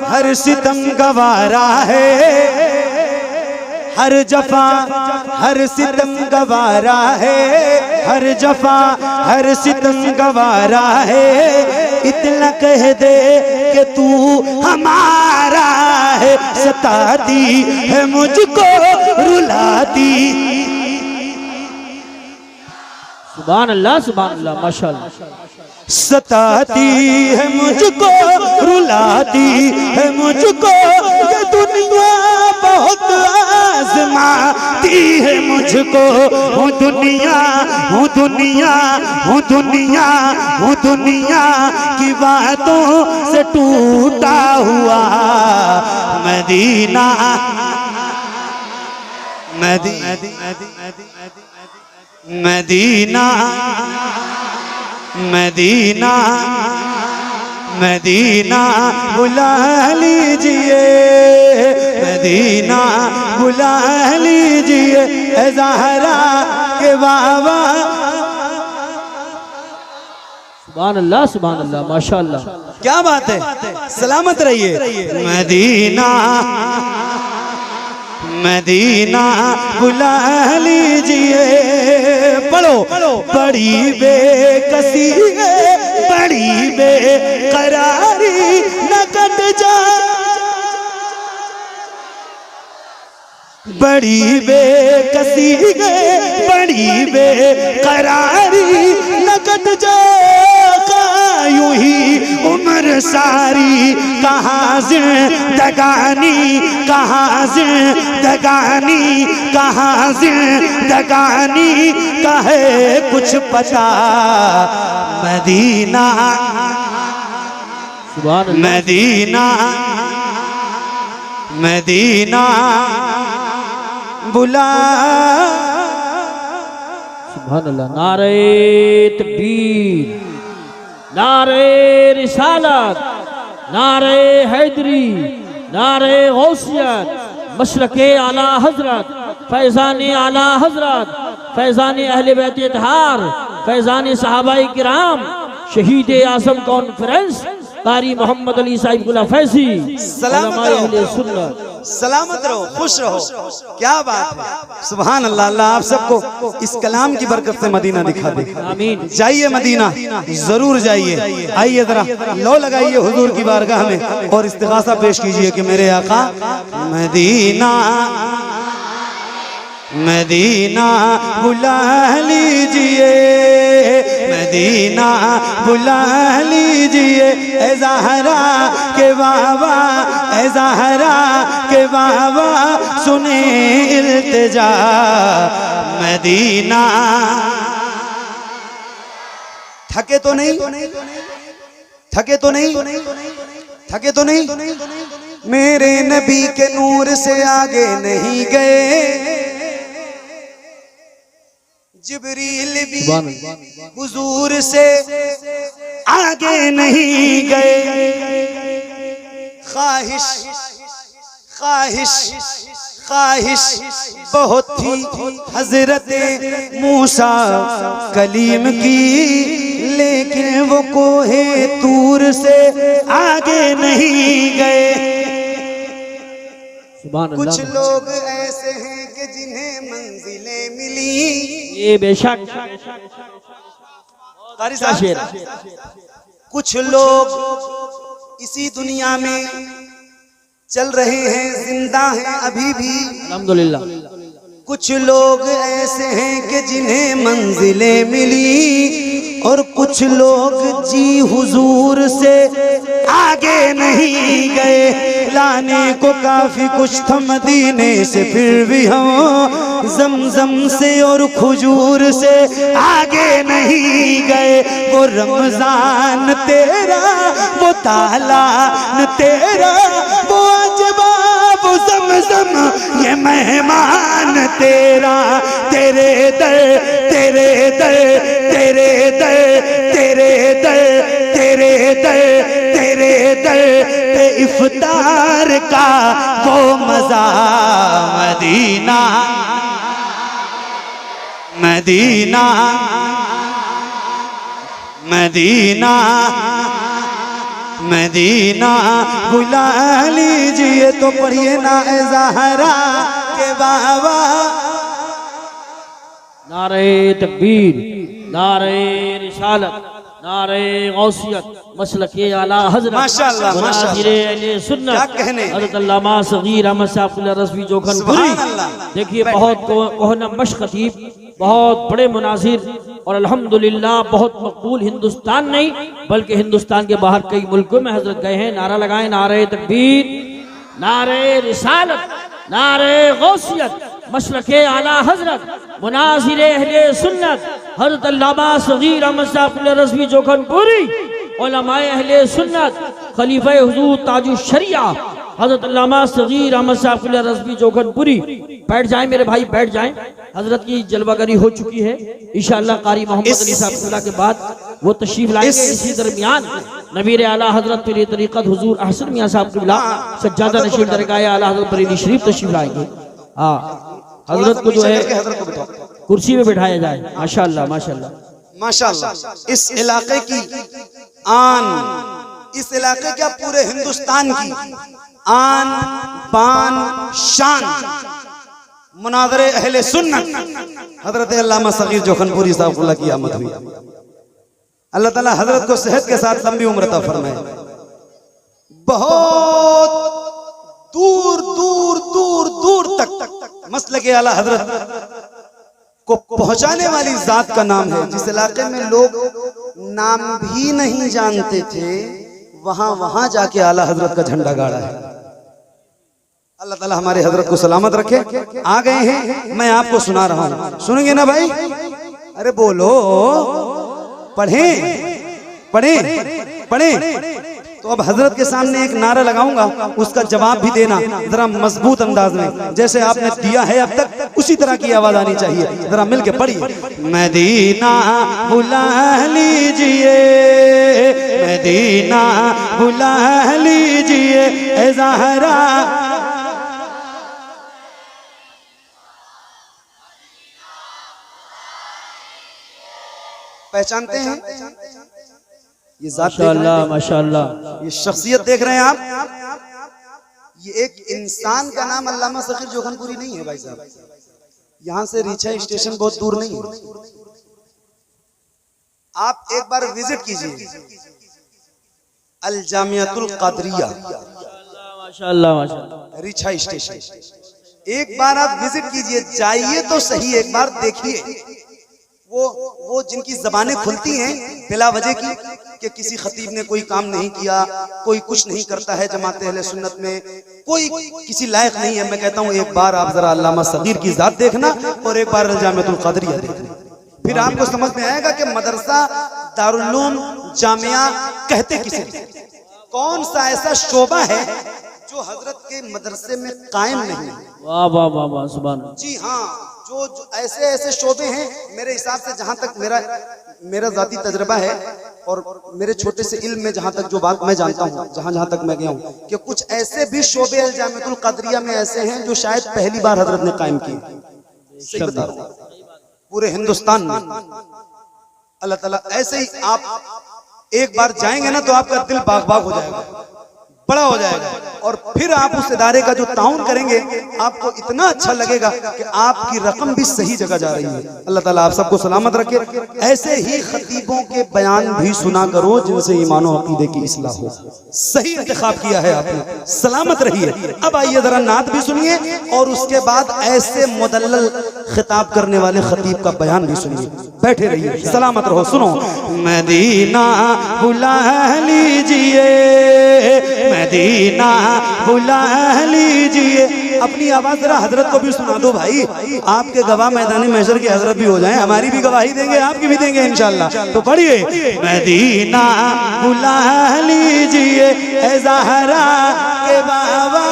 हर सितम गवारा है, हर जफा, हर सितम गवारा है, हर जफा, हर सितम गवारा है। इतना कह दे कि तू हमारा है, सताती है मुझको, रुलाती। सुभान अल्लाह, सुभान अल्लाह, माशाअल्लाह। सताती है मुझको, रुलाती है मुझको ये दुनिया, बहुत आजमाती है मुझको। हूँ दुनिया, हूँ दुनिया, हूँ दुनिया, हूँ दुनिया की बातों से टूटा हुआ मदीना। मदीना मदीना मदीना बुला लीजिए, मदीना बुला लीजिए ए ज़हरा के बाबा। सुभान अल्लाह माशाअल्लाह। क्या बात है, सलामत रहिए। मदीना मदीना बुला लीजिए, पढ़ो। बड़ी बेकसी है, बड़ी बेकरारी न कट जा, बड़ी बेकसी है, बड़ी बेकरारी न कट जा, यूं ही उम्र सारी कहाँ जिंदगानी, कहाँ जिंदगानी, कहाँ जिंदगानी कहे कुछ पता। मदीना मदीना मदीना बुला। सुभान अल्लाह। नारे तकबीर, नारे रिसालत, नारे हैदरी, नारे गौसियत, मशरके आला हजरत, फैज़ान आला हजरत, फैज़ान अहले बैत इत्हार, फैज़ान सहाबाए किराम, शहीद आज़म कॉन्फ्रेंस कारी मोहम्मद अली साहिबुल्लाह फैज़ी, अहले सुन्नत। सलामत रहो, खुश रहो। क्या बात है, सुभान अल्लाह। अल्लाह आप सबको इस कलाम की बरकत से मदीना दिखा दे। आमीन। जाइए मदीना, जरूर जाइए। आइए जरा लो लगाइए हुजूर की बारगाह में और इस्तिग़ासा पेश कीजिए कि मेरे आका मदीना मदीना बुला लीजिए, मदीना बुला लीजिए ए ज़हरा के बाबा, ए ज़हरा के बाबा सुने इल्तिजा। मदीना थके तो नहीं, थके तो नहीं, थके तो नहीं, मेरे नबी के नूर से आगे नहीं गए, जिब्रील भी हुजूर से आगे नहीं गए। ख्वाहिश ख्वाहिश ख्वाहिश बहुत थी हजरत मूसा कलीम की, लेकिन वो कोहे तूर से आगे नहीं गए। कुछ लोग ऐसे हैं कि जिन्हें मंजिलें मिली, ये बेशक शेर। कुछ लोग इसी दुनिया में चल रहे हैं, जिंदा हैं अभी भी अल्हम्दुलिल्लाह। कुछ लोग ऐसे हैं कि जिन्हें मंजिलें मिली, और कुछ लोग जी हुजूर से आगे नहीं गए। लाने को काफी कुछ था मदीने से, फिर भी हम जमजम से और खजूर से आगे नहीं गए। वो रमजान तेरा, वो तालान तेरा, वो अजबा, वो ज़मज़म ये मेहमान तेरा। तेरे दर तेरे दर तेरे दर तेरे दर तेरे दर तेरे दर पे इफ्तार का वो मजा। मदीना मदीना मदीना मदीना बुला लीजिए, तो पढ़िए ना ए ज़हरा के बाबा। नारे तकबीर, नारे रिसालत, नारे गौसियत, मसलके आला हज़रत, माशाअल्लाह मुनाज़िर अहले सुन्नत, क्या कहने। हज़रत अल्लामा सगीर अहमद साफ़ुल्लाह रज़वी जोखनपुरी। देखिए बहुत कोहना मश खतीब, बहुत बड़े मुनाज़िर, और अल्हम्दुलिल्लाह बहुत मकबूल हिंदुस्तान नहीं बल्कि हिंदुस्तान के बाहर कई मुल्कों में हजरत गए हैं। नारा लगाएं, नारे तकबीर, नारे रिसालत, नारे गौसियत, मसलके आला हज़रत, मुनाज़िर अहले सुन्नत, हज़रत अल्लामा सगीर अहमद साफ़ुल्लाह रज़वी जोखनपुरी, उलमाए अहले सुन्नत, खलीफा हुज़ूर ताजुश शरिया हज़रत अल्लामा सगीर अहमद साफ़ुल्लाह रज़वी जोखनपुरी बैठ जाएं मेरे भाई, बैठ जाएं। हजरत की जलवागरी हो चुकी है। इंशाअल्लाह कारी मोहम्मद अली साहब के बाद वो तशरीफ लाएंगे। इसी दरमियान नबीर आला हजरत पीर तरीक़त हुजूर अहसन मियां साहब क़िबला सज्जादा नशीब दरगाह आला हजरत बरेली शरीफ तशरीफ लाएंगे। हाँ, हजरत को जो है कुर्सी में बिठाया जाए। माशाअल्लाह माशाअल्लाह माशाअल्लाह। इस इलाके की आन, इस इलाके क्या पूरे हिंदुस्तान की आन बान शान मुनाज़रे अहले सुन्नत हजरत अल्लामा सगीर जोखनपुरी साहब की आमद हुई। अल्लाह ताला हजरत को सेहत के साथ लंबी उम्र अता फरमाए। बहुत दूर दूर दूर दूर तक मसलक आला हजरत को पहुंचाने वाली जात का नाम है। जिस इलाके में लोग नाम भी नहीं जानते थे, वहां जाके आला हजरत का झंडा गाड़ा है। अल्लाह ताला हमारे हजरत को सलामत रखे। आ गए हैं, मैं आपको सुना रहा हूं, सुनेंगे ना भाई? अरे बोलो, पढ़ें पढ़ें पढ़ें। तो अब हजरत के सामने एक नारा लगाऊंगा, उसका जवाब भी देना जरा मजबूत अंदाज में, जैसे आपने दिया है अब तक उसी तरह की आवाज आनी चाहिए। जरा मिलके पढ़िए। मदीना बुला लीजिए, मदीना बुला लीजिए ए ज़हरा। पहचानते हैं ये जात? माशाअल्लाह माशाअल्लाह। ये शख्सियत देख रहे हैं आप? ये एक इंसान का नाम अल्लामा सगीर जोखनपुरी नहीं है भाई साहब। यहां से रीछा स्टेशन बहुत दूर नहीं है। आप एक बार विजिट कीजिए अल जामियातुल कादरिया माशाअल्लाह माशाअल्लाह रीछा स्टेशन। एक बार आप विजिट कीजिए, जाइए तो सही, एक बार देखिए। वो जिनकी जबानें खुलती हैं बिला वजह की कि किसी खतीब ने कोई काम नहीं किया, कोई कुछ नहीं करता है जमात अहले सुन्नत में, कोई किसी लायक नहीं है। मैं कहता हूँ एक बार आप जरा अल्लामा सगीर की जात देखना और एक बार जामियातुल कादरिया देखना, फिर आपको समझ में आएगा कि मदरसा दारुल उलूम जामिया कहते किसे, कौन सा ऐसा शोबा है जो हजरत के मदरसे में कायम नहीं है। वाह वाह वाह वाह, सुभान अल्लाह। जी हाँ, जो ऐसे ऐसे शोबे हैं, मेरे हिसाब से जहां तक मेरा जाती तजर्बा है और मेरे छोटे से इल्म में जहां तक जो बात मैं जानता हूँ, जहां तक मैं गया हूँ, कि कुछ ऐसे भी शोबे अल जामियातुल कादरिया में ऐसे हैं जो शायद पहली बार हजरत ने कायम किए। सही बता रहा हूं, पूरे हिंदुस्तान में। अल्लाह ताला ऐसे ही, आप एक बार जाएंगे ना तो आपका दिल बाग बाग हो जाएगा, बड़ा हो जाएगा, और फिर आप उस इदारे का जो ताउन करेंगे आपको इतना अच्छा लगेगा कि आपकी रकम भी सही जगह जा रही है। अल्लाह ताला आप सबको सलामत रखे। ऐसे ही खतीबों के बयान भी सुना करो जिनसे ईमान और अकीदे की इस्लाह हो। सही इंतखाब किया है आपने, सलामत रहिए। अब आइए जरा नात भी सुनिए और उसके बाद ऐसे मुदल्लल खिताब करने वाले खतीब का बयान भी सुनिए। बैठे रहिए, सलामत रहो। सुनो, मदीना बुला लीजिए, मदीना बुला लीजिए। अपनी आवाज जरा हजरत को भी सुना दो भाई, आपके गवाह मैदानी महशर के हजरत भी हो जाएं, हमारी भी गवाही देंगे, आपकी भी देंगे इंशाअल्लाह। तो पढ़िए, मदीना बुला लीजिए ए ज़हरा के बाबा।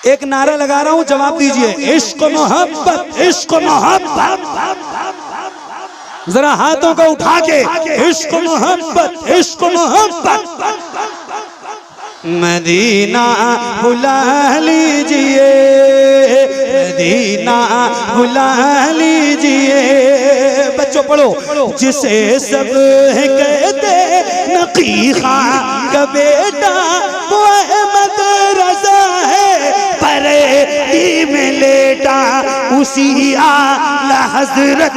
एक नारा लगा रहा हूं, जवाब दीजिए। इश्क मोहब्बत, इश्क मोहब्बत। जरा हाथों को उठा के, इश्क मोहब्बत, इश्क मोहब्बत। मदीना बुला लीजिए, मदीना बुला लीजिए। बच्चों पढ़ो, जिसे सब कहते नकीखा का बेटा वो अहमद रज़ा है, परे में लेटा उसी आला हजरत,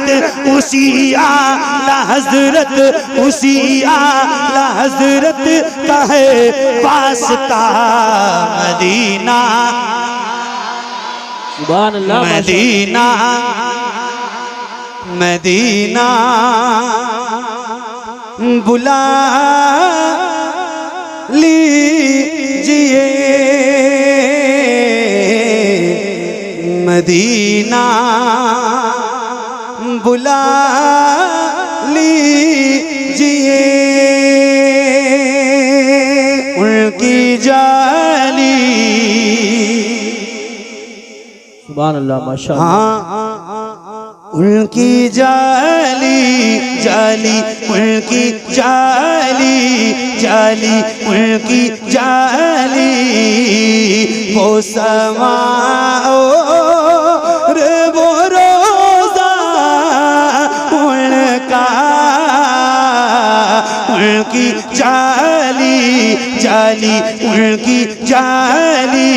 उसी आला हजरत, उसी आला हजरत का है वास्ता मदीना। सुभान अल्लाह, मदीना मदीना बुला लीजिए, मदीना बुला लीजिए। उनकी जा सुभान अल्लाह माशाअल्लाह। उनकी जाली जाली उनकी जाली जाली उनकी जाली वो समा और वो रोज़ा उनका उनकी जाली जाली उनकी जाली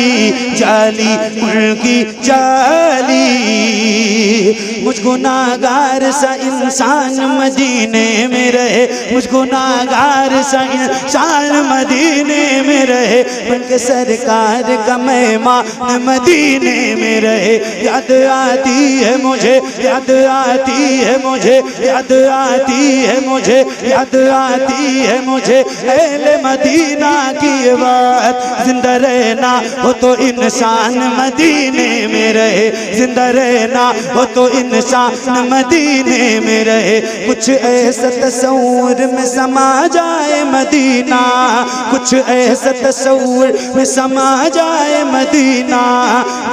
जाली उनकी जाली। मुझ गुनाहगार सा इंसान मदीने में रहे, मुझ गुनाहगार सा इंसान मदीने में रहे, बल्कि सरकार का मेहमान मदीने में रहे। याद आती है मुझे, याद आती है मुझे, याद आती है मुझे, याद आती है मुझे अहले मदीना की बात। जिंदा रहना हो तो इंसान मदीने में रहे, जिंदा रहना हो तो इंसान मदीने में रहे। कुछ ऐसा तस्वूर में समा जाए मदीना, कुछ ऐसा तस्वूर में समा जाए मदीना।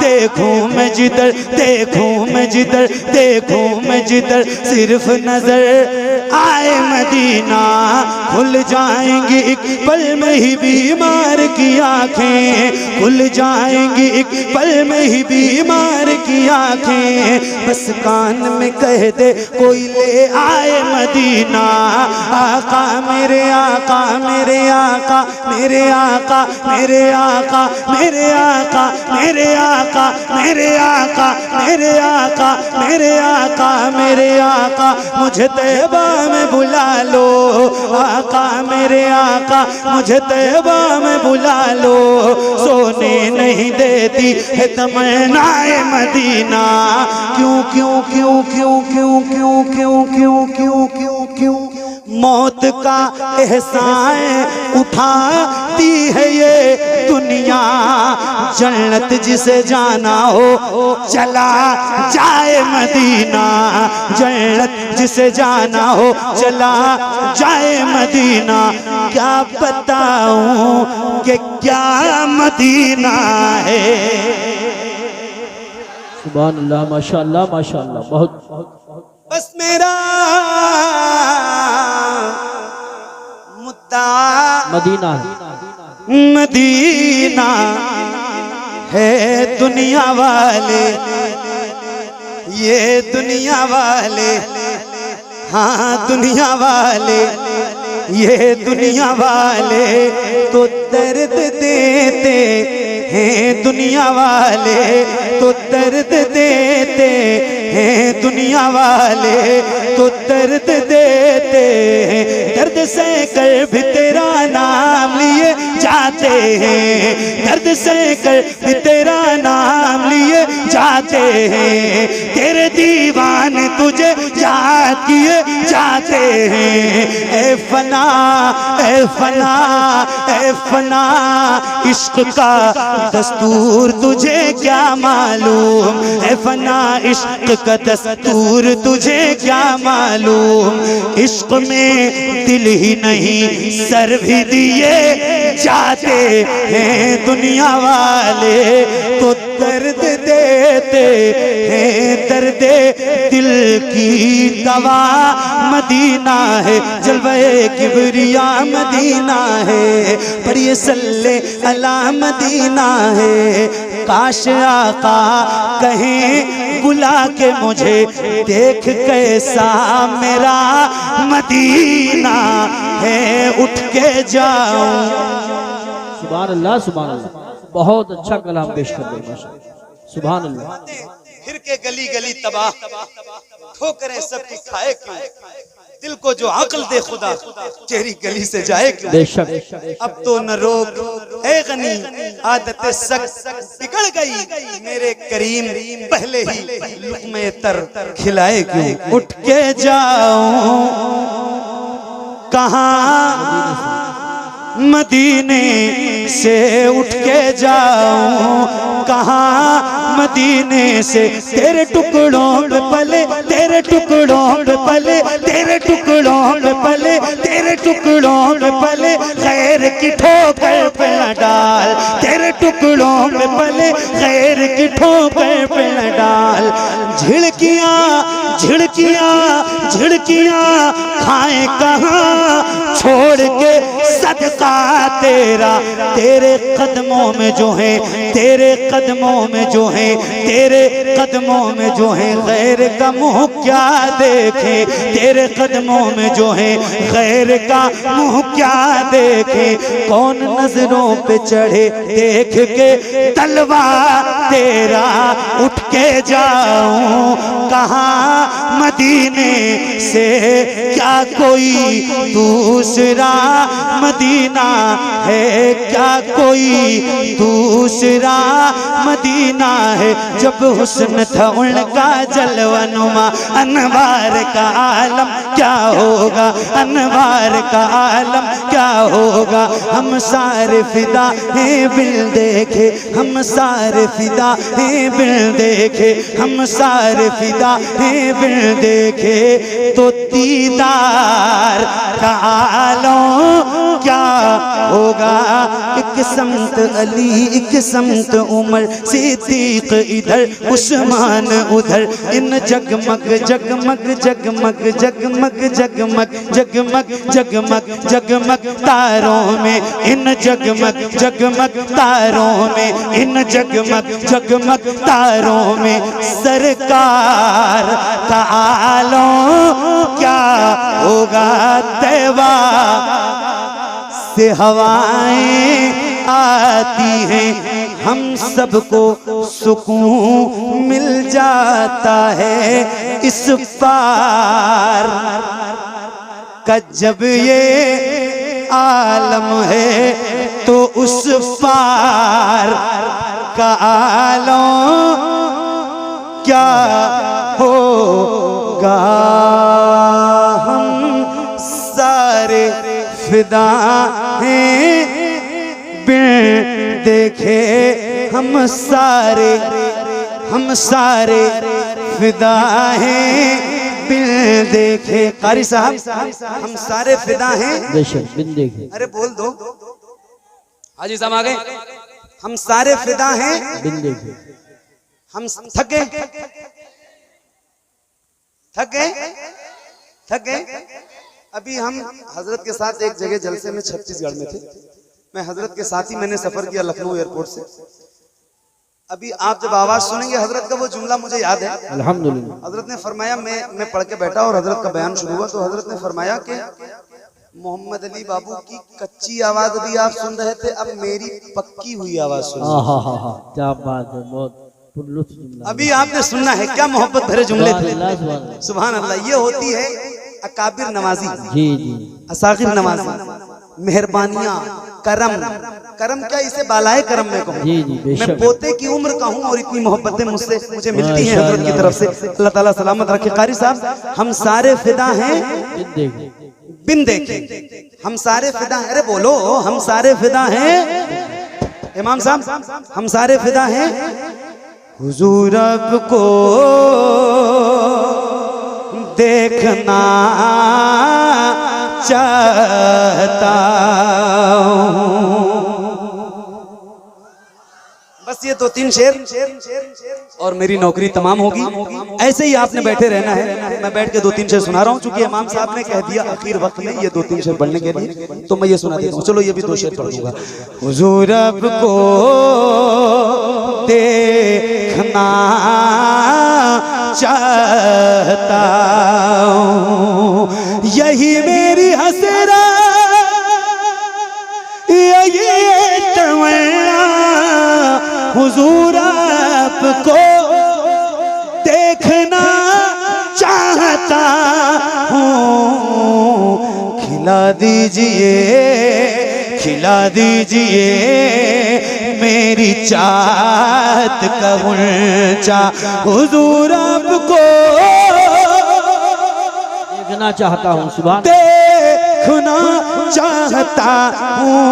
देखूं मैं जिधर, देखूं मैं जिधर, देखूं मैं जिधर, सिर्फ नजर आए मदीना। खुल जाएंगी एक पल में ही बीमार की आंखें, खुल जाएंगी एक पल में ही बीमार की आंखें। बस कान में कह दे कोई ले आए मदीना। आका मेरे आका मेरे आका मेरे आका मेरे आका मेरे आका मेरे आका मेरे आका मेरे आका मेरे आका मेरे आका मुझे तैबा में बुला लो। आका मेरे आका मुझे तैबा में बुला लो। सोने नहीं देती है तमन्नाए मदीना। क्यों क्यों क्यों क्यों क्यों क्यों क्यों क्यों क्यों क्यों क्यों मौत का एहसान उठाती है ये दुनिया। जन्नत जिसे जाना हो चला जाए मदीना, जन्नत जिसे जाना हो चला जाए मदीना। क्या बताऊं कि क्या मदीना है। सुभान अल्लाह माशाअल्लाह माशाअल्लाह। बहुत बस मेरा मुद्दा मदीना है, मदीना है। दुनिया वाले, ये दुनिया वाले, हाँ दुनिया वाले, ये दुनिया वाले तो दर्द देते हैं। दुनिया वाले तो दर्द देते हैं, दुनिया वाले तो दर्द देते हैं। दर्द से कर भी तेरा नाम लिए जाते हैं, दर्द से कर भी तेरा नाम लिए जाते हैं। तेरे दीवाने तुझे याद किए जाते हैं। ए फना ए फना ए फना, इश्क का दस्तूर तुझे क्या मालूम। ए फना इश्क का दस्तूर तुझे क्या मालूम। इश्क में दिल ही नहीं सर भी दिए जाते हैं। दुनिया वाले तो दर्द देते हैं, दर्द दिल की दवा मदीना है। जलवे किबरिया मदीना है, पढ़िए सल्ले अला मदीना है। काश आका कहें बुला के मुझे, देख कैसा मेरा मदीना है, उठ के जाऊं। सुभान अल्लाह सुभान अल्लाह। बहुत अच्छा कलाम पेश कर रहे माशाअल्लाह। सुभान अल्लाह। फिर के गली गली तबाह, ठोकरें सबकी खाए क्यों। दिल को जो अक्ल दे खुदा, तेरी गली से जाए क्यों। बेशक अब तो न रोक है गनी, आदत सख्त बिगड़ गई। मेरे करीम पहले ही लुक़्मे तर खिलाए क्यों। उठ के जाऊं कहाँ, मदीने से उठ के जाऊं कहाँ, मदीने से। तेरे टुकड़ों पे पले, तेरे टुकड़ों पे पले, तेरे टुकड़ों पे पले, तेरे टुकड़ों पे पले। खैर की ठोकर पे न डाल, तेरे टुकड़ों पे पले, पहले गैर की ठोकर पे न डाल। झिड़कियां झिड़कियां झिड़कियां खाए कहाँ छोड़ के सदका तेरा, तेरे कदमों में जो है, तेरे कदमों में जो है, तेरे कदमों में जो है गैर का मुंह क्या देखे, तेरे कदमों में जो है गैर का मुंह क्या देखे। कौन नजरों पे चढ़े देख के तलवा तेरा, उठ के जाऊं कहाँ मदीने से, क्या कोई दूसरा मदीना है, क्या कोई दूसरा मदीना है। जब हुस्न था उनका जलवनुमा, अनवार का आलम क्या होगा, अनवार का आलम क्या होगा। हम सारे फिदा हैं बिन देखे, हम सारे फिदा हैं बिन देखे, हम सारे फिदा हैं बिन देखे। तो दीदार का आलम क्या होगा। एक समत अली, एक समत उमर, सिद्दीक इधर, उस्मान उधर। इन जगमग जगमग जगमग जगमग जगमग जगमग जगमग जगमग तारों में, इन जगमग जगमग तारों में, इन जगमग जगमग तारों में सरकार का आलम क्या होगा। तैबा से हवाएं आती हैं, हम सबको सुकून मिल जाता है। इस पार का जब ये आलम है, तो उस पार का आलम क्या होगा। हम सारे फिदा हैं बिन देखे, हम सारे फिदा हैं बिन देखे। कारी साहब, हम सारे फिदा हैं बिन देखे। अरे बोल दो, हाजी साहब आ गए। हम सारे फिदा हैं बिन देखे। हम थक गए, थक गए, थक गए। अभी हम हजरत के साथ एक जगह जलसे में छत्तीसगढ़ में थे। मैं हजरत के साथ ही मैंने सफर किया लखनऊ एयरपोर्ट से। अभी आप जब आवाज सुनेंगे हजरत का वो जुमला मुझे याद है। अल्हम्दुलिल्लाह। हजरत ने फरमाया, मैं पढ़ के बैठा और हजरत का बयान शुरू हुआ, तो हजरत ने फरमाया कि मोहम्मद अली बाबू की कच्ची आवाज भी आप सुन रहे थे, अब मेरी पक्की हुई आवाज सुन। क्या बात है, बहुत पुरलुत्फ जुमला। अभी आपने सुनना है, क्या मोहब्बत भरे जुमले थे। सुभान अल्लाह। ये होती है अकाबिर नवाजी, जी जी, असागिर नवाजी, मेहरबानियां, करम। करम क्या, इसे बालाए करम में कहूँ। जी जी, मैं पोते की उम्र का हूँ और इतनी मोहब्बतें मुझे मिलती हैं हजरत की तरफ से। अल्लाह ताला सलामत रखे। कारी साहब, हम सारे फिदा हैं बिन देखे, हम सारे फिदा हैं। अरे बोलो, हम सारे फिदा हैं। इमाम साहब, हम सारे फिदा हैं हुजूर अब को देखना चाहता हूँ। बस ये 2-3 शेर और मेरी नौकरी तमाम होगी। ऐसे ही आपने बैठे रहना है। मैं बैठ के 2-3 शेर सुना रहा हूँ, चूंकि इमाम साहब ने कह दिया आखिर वक्त में ये 2-3 शेर पढ़ने के लिए, तो मैं ये सुना देता हूँ। चलो ये भी 2 शेर पढ़ दूंगा। हुजूर अब को देखना चाहता हूँ, यही मेरी हसरा, यही तमन्ना। हुजूर आपको देखना चाहता हूँ, खिला दीजिए, खिला दीजिए मेरी चाहत का गुंचा। हुजूर आपको देखना चाहता हूँ, सुभान, देखना चाहता हूँ।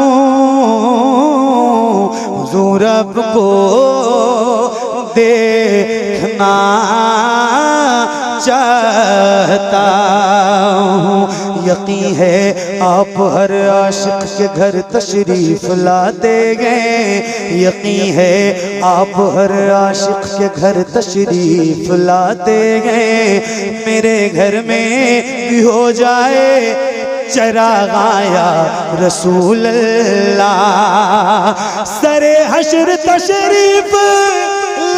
हुजूर आपको देखना चाहता हूँ, यकीन है आप हर आशिक के घर तशरीफ लाते गए। यकीन है आप हर आशिक के घर तशरीफ लाते गए। मेरे घर में भी हो जाए चरागाया रसूल अल्लाह। सरे हश्र तशरीफ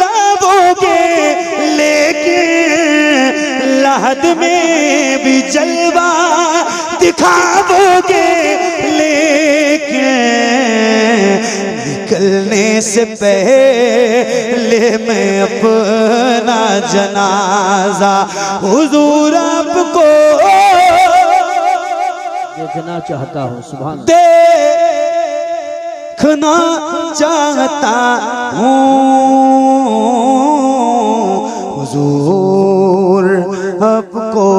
लाओगे लेके lahad में भी जलवा दिखाओगे लेके निकलने से पहले मैं अपना जनाजा हुजूर आपको देखना चाहता हूँ। सुभान देखना चाहता हूँ हुजूर आपको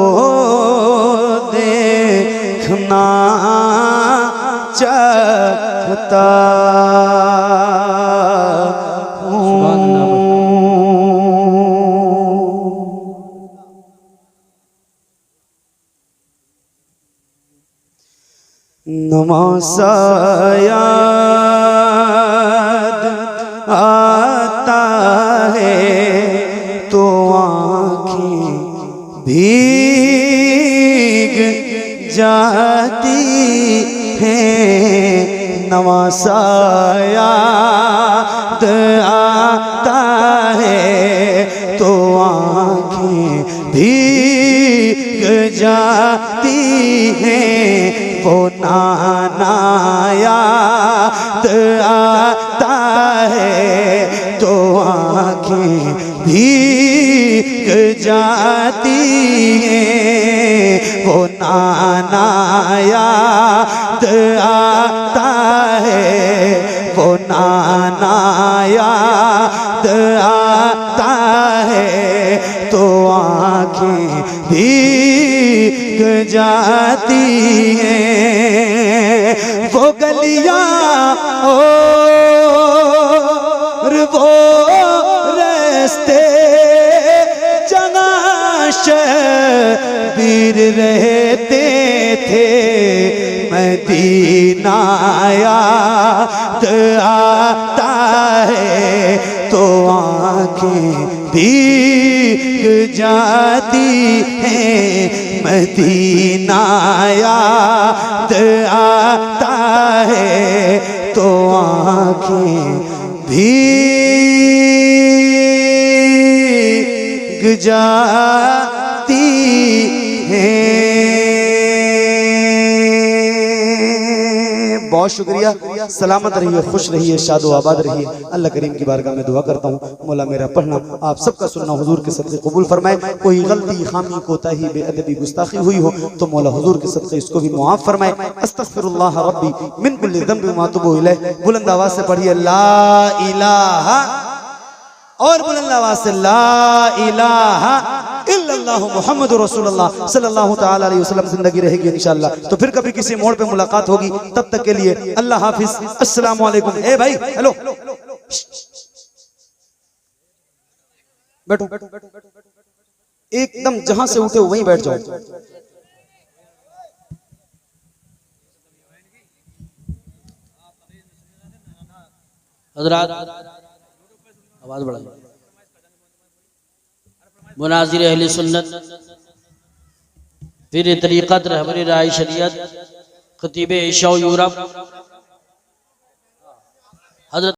देखना चाहता नमाज़ याद आता है तो आँखें भीग जाती हैं। नमाज़ याद आता है तो आँखें भीग जाती हैं। वो नाना याद आता है तो आँखें भीग जाती हैं। वो नाना याद आता है वो नाना याद आता है तो आँखें भीग जाती हैं। वो गलियां और वो रास्ते जहाँ शबीर रहते थे। मदीना याद आता है तो आँखें भीग जाती हैं। मदीना याद आता है तो आँखें भीग जाती हैं। बहुत शुक्रिया। सलामत रहिए, खुश रहिए, शादो आबाद रहिए। अल्लाह करीम की बारगाह में दुआ करता हूँ मौला मेरा पढ़ना आप सबका सुनना हुजूर के सदक़े कबूल फरमाए। कोई गलती खामी कोताही बेअदबी गुस्ताखी हुई हो तो मौला हुजूर के सदक़े इसको भी मुआफ़ फरमाए। अस्तग़फिरुल्लाह रब्बी मिन कुल्लि ज़ंबि व अतूबु इलैह। बुलंद आवाज़ से पढ़िए ला इलाहा और बुलंद आवाज़ से ला इलाहा इल्लल्लाह मुहम्मदुर रसूलुल्लाह सल्लल्लाहु तआला अलैहि वसल्लम। जिंदगी रहेगी इंशाअल्लाह तो फिर कभी किसी मोड़ पे मुलाकात होगी। तब तक के लिए अल्लाह हाफिज। अस्सलामु अलैकुम। ए भाई हेलो बैठो एकदम जहां से उठे वहीं बैठ जाओ। हज़रात आवाज बढ़ाइए। मुनाज़िर अहले सुन्नत फिर तरीक़त रहबर राय शरीयत खतीब एशिया यूरोप हज़रत